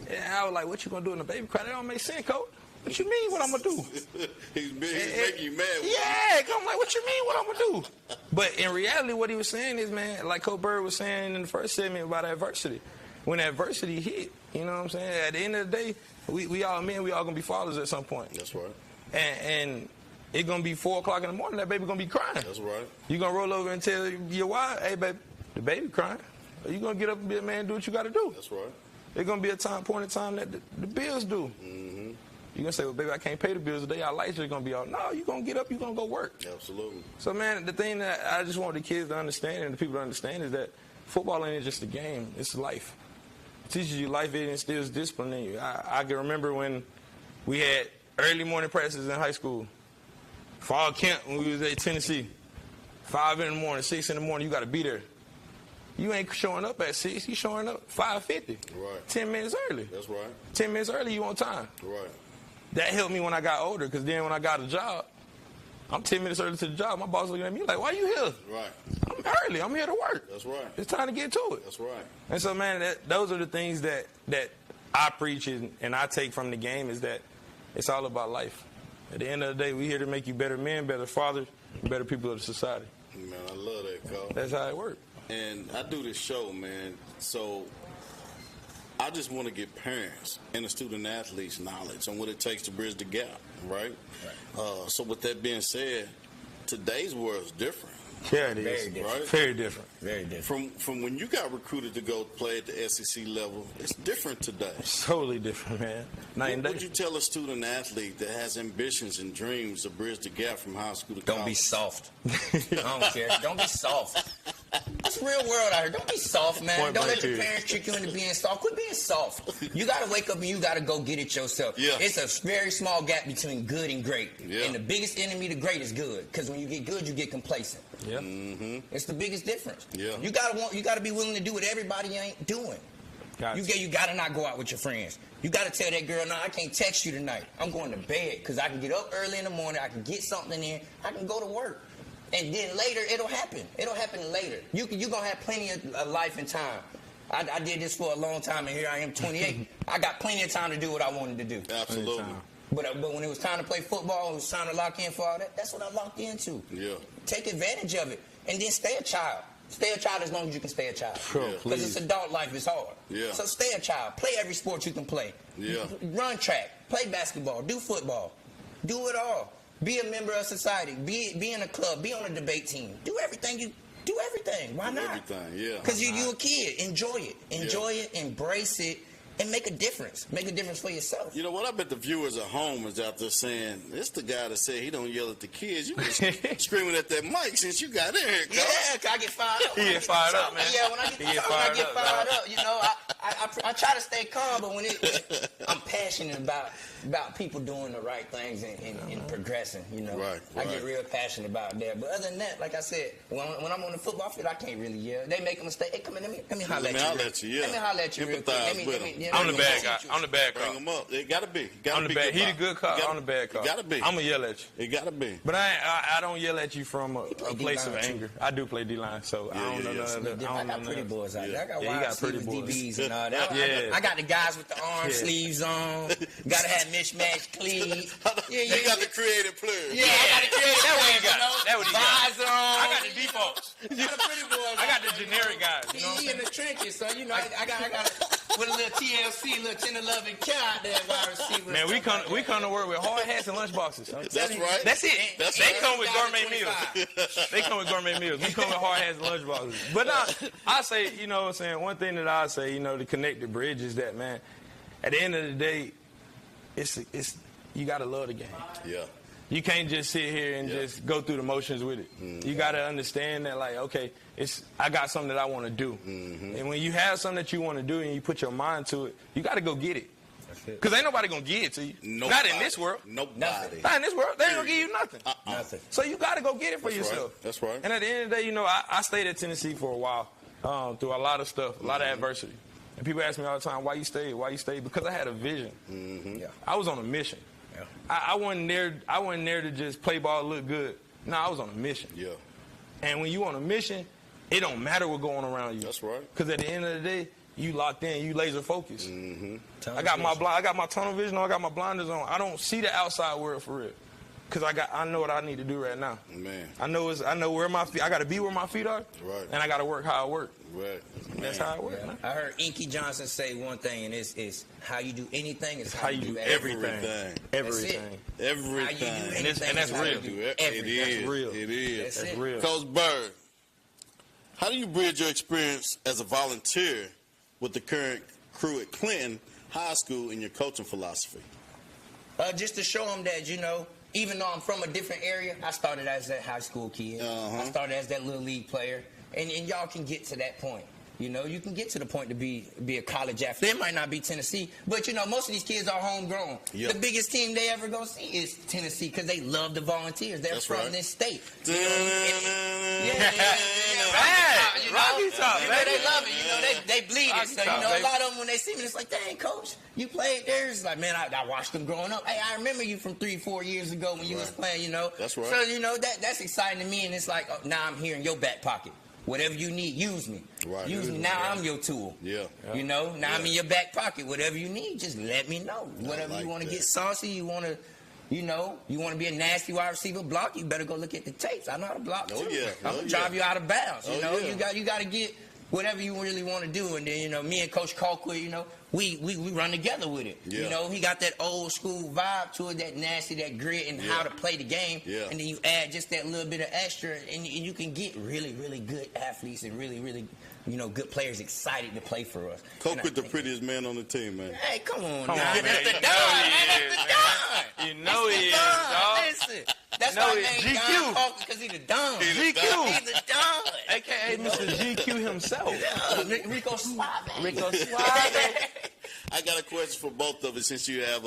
And I was like, "What you gonna do when the baby cry?" That don't make sense, coach. What you mean? What I'm gonna do? He's making you mad. Yeah, I'm like, what you mean? What I'm gonna do? But in reality, what he was saying is, man, like Coach Bird was saying in the first segment about adversity. When adversity hit, you know what I'm saying? At the end of the day, we all men, we all gonna be fathers at some point. That's right. And it's gonna be 4 o'clock in the morning. That baby gonna be crying. That's right. You gonna roll over and tell your wife, "Hey, baby, the baby crying." Or you gonna get up and be a man, and do what you gotta do. That's right. There's gonna be a point in time that the bills do. Mm-hmm. You're going to say, "Well, baby, I can't pay the bills today. Our lights are going to be off." No, you're going to get up. You're going to go work. Absolutely. So, man, the thing that I just want the kids to understand and the people to understand is that football ain't just a game. It's life. It teaches you life. It instills discipline in you. I can remember when we had early morning practices in high school. Fall camp when we was at Tennessee. 5 in the morning, 6 in the morning, you got to be there. You ain't showing up at 6. You showing up 5:50. Right. 10 minutes early. That's right. 10 minutes early, you on time. Right. that helped me when I got older, because then when I got a job, I'm 10 minutes early to the job. My boss looking at me like, why you here? Right. I'm early. I'm here to work. That's right. It's time to get to it. That's right. And so, man, those are the things that I preach and I take from the game, is that it's all about life. At the end of the day, we're here to make you better men, better fathers, and better people of the society. Man, I love that, Cole. That's how it works. And I do this show, man, so I just want to give parents and the student athletes knowledge on what it takes to bridge the gap, right? So with that being said, today's world is different. Yeah, it is. Very different. Very different. Very different. From when you got recruited to go play at the SEC level, it's different today. It's totally different, man. Night and day. What would you tell a student athlete that has ambitions and dreams to bridge the gap from high school to college? Don't be soft. I don't care. Don't be soft. It's real world out here. Don't be soft, man. Don't let your parents trick you into being soft. Quit being soft. You got to wake up and you got to go get it yourself. Yeah. It's a very small gap between good and great. Yeah. And the biggest enemy to great is good. Because when you get good, you get complacent. Yeah. Mm-hmm. It's the biggest difference. Yeah. You gotta be willing to do what everybody ain't doing. You gotta not go out with your friends. You gotta tell that girl, no, I can't text you tonight. I'm going to bed because I can get up early in the morning. I can get something in. I can go to work. And then later, it'll happen. It'll happen later. You're going to have plenty of life and time. I did this for a long time, and here I am, 28. I got plenty of time to do what I wanted to do. Absolutely. But when it was time to play football, it was time to lock in for all that, that's what I locked into. Yeah. Take advantage of it. And then stay a child. Stay a child as long as you can stay a child. Sure, Because it's adult life is hard. Yeah. So stay a child. Play every sport you can play. Yeah. Run track. Play basketball. Do football. Do it all. Be a member of society. Be in a club. Be on a debate team. Do everything. Why not? Everything, yeah. Because you a kid. Enjoy it. Enjoy it. Embrace it. And make a difference. Make a difference for yourself. You know what? I bet the viewers at home is out there saying, "This the guy that said he don't yell at the kids." You been screaming at that mic since you got in here, cuz. Yeah, I get fired up. He get fired up, man. Yeah, when I get fired up, you know, I try to stay calm, but when I'm passionate about people doing the right things and progressing, you know. Right. I get real passionate about that. But other than that, like I said, when I'm on the football field, I can't really yell. They make a mistake. Hey, come here, let me holler at you. Let me holler at you real quick. I'm the bad guy. I'm the bad cop. Bring him up. It gotta be. I'm the bad. He the good cop. I'm the bad cop. It gotta be. I'm gonna yell at you. It gotta be. But I don't yell at you from a place of anger. I do play D-line, so I don't know none of that. I got pretty boys out there. I got you got pretty boys. DBs and all that. I got the guys with the arm sleeves on. Gotta have mismatched cleats. You got the creative players. Yeah, I got the creative. That what he got. That what he got. Visor on. I got the defaults. I got the pretty boys. I got the generic guys. You know He in the trenches, so you know I got with a little TLC, little 10-11 count there wide receiver. Man, we come to work with hard hats and lunch boxes. That's right. That's it. They come with gourmet meals. They come with gourmet meals. We come with hard hats and lunch boxes. But I say, you know what I'm saying, one thing that I say, you know, to connect the bridge is that, man, at the end of the day, it's you got to love the game. Yeah. You can't just sit here and just go through the motions with it. You got to understand that, like, okay, I got something that I want to do. And when you have something that you want to do and you put your mind to it, you got to go get it. Because ain't nobody going to give it to you. Not in this world. Nobody. Not in this world. They ain't going to give you nothing. Nothing. So you got to go get it for yourself. Right. That's right. And at the end of the day, you know, I stayed at Tennessee for a while through a lot of stuff, a lot of adversity. And people ask me all the time, why you stayed? Why you stayed? Because I had a vision. Yeah. I was on a mission. Yeah. I wasn't there to just play ball, look good. No, I was on a mission. Yeah. And when you on a mission, it don't matter what's going around you. That's right. Because at the end of the day, you locked in, you laser focused. I got my tunnel vision on, I got my blinders on. I don't see the outside world for real. Because I know what I need to do right now. Man. I know where my feet. I got to be where my feet are. Right. And I got to work how I work. Right. That's how it works. Man. I heard Inky Johnson say one thing, and it's how you do anything is how you do everything. Everything. And that's real. That's real. It is. That's real. Coach Bird, how do you bridge your experience as a volunteer with the current crew at Clinton High School in your coaching philosophy? Just to show them that, you know, even though I'm from a different area, I started as that high school kid. I started as that little league player. And y'all can get to that point. You know, you can get to the point to be a college athlete. It might not be Tennessee, but, you know, most of these kids are homegrown. Yep. The biggest team they ever going to see is Tennessee because they love the Volunteers. They're That's from right. this state. Yeah. Rocky top, man. They love it. You know, they bleed it. So, a lot of them, when they see me, it's like, dang, coach, you played there. It's like, man, I watched them growing up. Hey, I remember you from 3-4 years ago when you was playing, That's right. So, that's exciting to me, and it's like, now I'm here in your back pocket. Whatever you need, use me. Right. Use me. Now I'm your tool. Yeah. Now I'm in your back pocket. Whatever you need, just let me know. Whatever you want to get saucy, you want to, you want to be a nasty wide receiver block, you better go look at the tapes. I know how to block too. I'm going to drive you out of bounds. You got to get whatever you really want to do. And then, me and Coach Colquitt, we run together with it. Yeah. He got that old school vibe to it, that nasty, that grit, and how to play the game. Yeah. And then you add just that little bit of extra, and you can get really, really good athletes and really, really, good players excited to play for us. Colquitt, the prettiest man on the team, man. Hey, come on, man. That's the Don. You know he is, dog. Listen, that's why I named Don Colquitt, because he's the Don. GQ. He's the Don. A.K.A. Mr. GQ himself. Yeah, Rico Suave. Rico Suave. I got a question for both of you since you have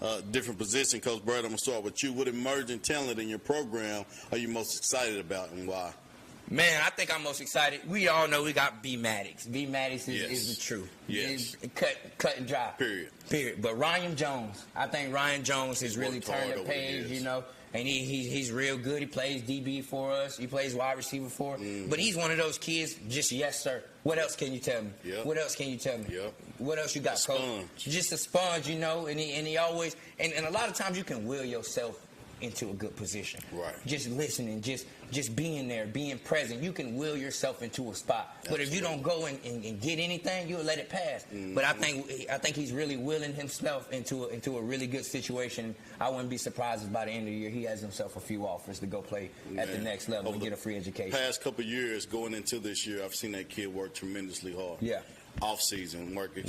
a different position. Coach Bird, I'm going to start with you. What emerging talent in your program are you most excited about and why? Man, I think I'm most excited. We all know we got B Maddox. B Maddox is the truth. Yes. Cut and dry. Period. But Ryan Jones, I think Ryan Jones has really turned the page, and he's real good. He plays DB for us. He plays wide receiver for us. But he's one of those kids, just yes, sir. What else can you tell me? Yep. What else can you tell me? Yep. What else you got, Coach? Just a sponge, and he always, and a lot of times you can will yourself into a good position. Right. Just listening, just being there, being present. You can will yourself into a spot. But if you don't go and get anything, you'll let it pass. But I think he's really willing himself into a really good situation. I wouldn't be surprised if by the end of the year he has himself a few offers to go play at the next level and get a free education. Past couple of years going into this year, I've seen that kid work tremendously hard. Yeah. Off season, working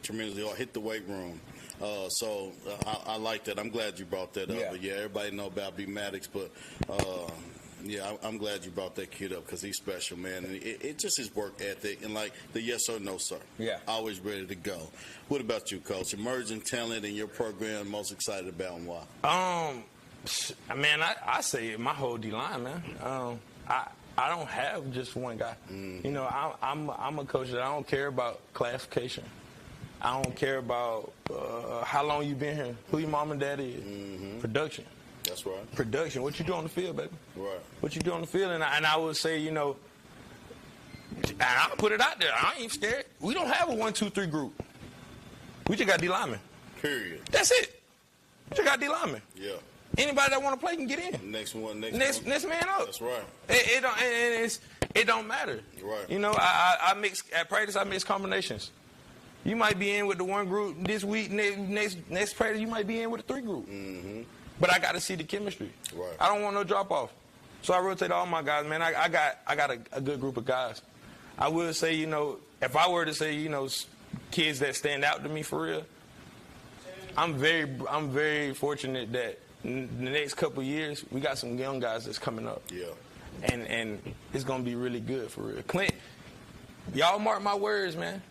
tremendously hard, hit the weight room. So I like that. I'm glad you brought that up. Yeah. But everybody know about B Maddox, but I'm glad you brought that kid up because he's special, man. And it just his work ethic and like the yes or no, sir. Yeah. Always ready to go. What about you, Coach? Emerging talent in your program, most excited about and why? Man, I say my whole D-line, man. I don't have just one guy. I'm a coach that I don't care about classification. I don't care about how long you've been here, who your mom and dad is. Production. That's right. Production. What you do on the field, baby. Right. What you do on the field. And I would say, and I'll put it out there. I ain't scared. We don't have a 1-2-3 group. We just got D linemen. Period. That's it. We just got D linemen. Yeah. Anybody that want to play can get in. Next Next man up. That's right. It don't matter. Right. I mix at practice. I mix combinations. You might be in with the one group this week. Next practice, you might be in with the 3 group. But I got to see the chemistry. Right. I don't want no drop off. So I rotate all my guys. Man, I got a good group of guys. I will say, if I were to say, kids that stand out to me for real, I'm very fortunate that in the next couple of years we got some young guys that's coming up. Yeah. And it's gonna be really good for real. Clint, y'all mark my words, man.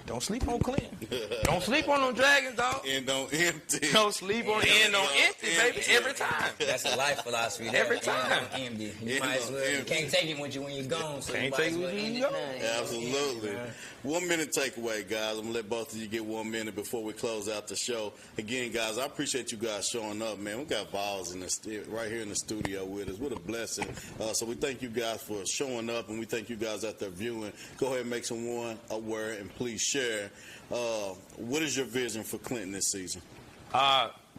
Don't sleep on Clint. Don't sleep on them Dragons, dog. End on empty. Don't sleep on end on empty, baby. Every time. That's a life philosophy. Every time. Empty. You might as well. You can't take it with you when you're gone. So can't take it when you go. Absolutely. 1 minute takeaway, guys. I'm gonna let both of you get 1 minute before we close out the show. Again, guys, I appreciate you guys showing up, man. We got Vols right here in the studio with us. What a blessing. So we thank you guys for showing up, and we thank you guys out there viewing. Go ahead and make someone aware, and please share. What is your vision for Clinton this season?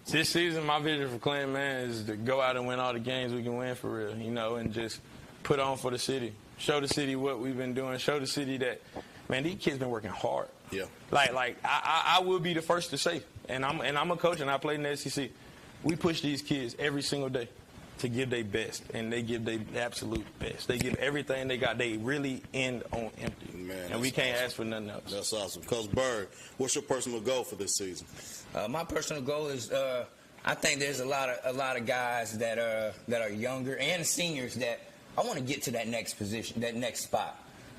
This season, my vision for Clinton, man, is to go out and win all the games we can win for real, and just put on for the city. Show the city what we've been doing. Show the city that, man, these kids been working hard. Yeah. Like I will be the first to say, and I'm a coach and I play in the SEC. We push these kids every single day to give their best, and they give their absolute best. They give everything they got. They really end on empty, man, and we can't ask for nothing else. That's awesome. Coach Bird, what's your personal goal for this season? My personal goal is I think there's a lot of guys that are younger and seniors that I want to get to that next position, that next spot,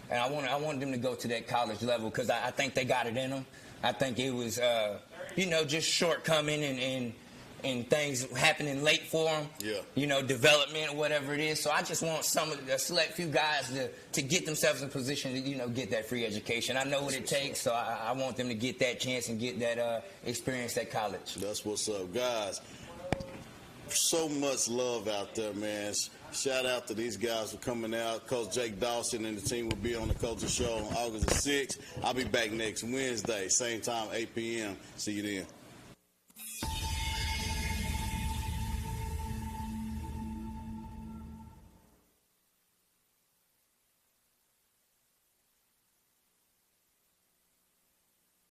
and I want them to go to that college level because I think they got it in them. I think it was just shortcoming and things happening late for them. Yeah. You know, development or whatever it is. So I just want a select few guys to get themselves in position to, you know, get that free education. I know what it takes, so I want them to get that chance and get that experience at college. That's what's up, guys. So much love out there, man. Shout out to these guys for coming out. Coach Jake Dawson and the team will be on the Culture Show on August the 6th. I'll be back next Wednesday, same time, 8 p.m. See you then.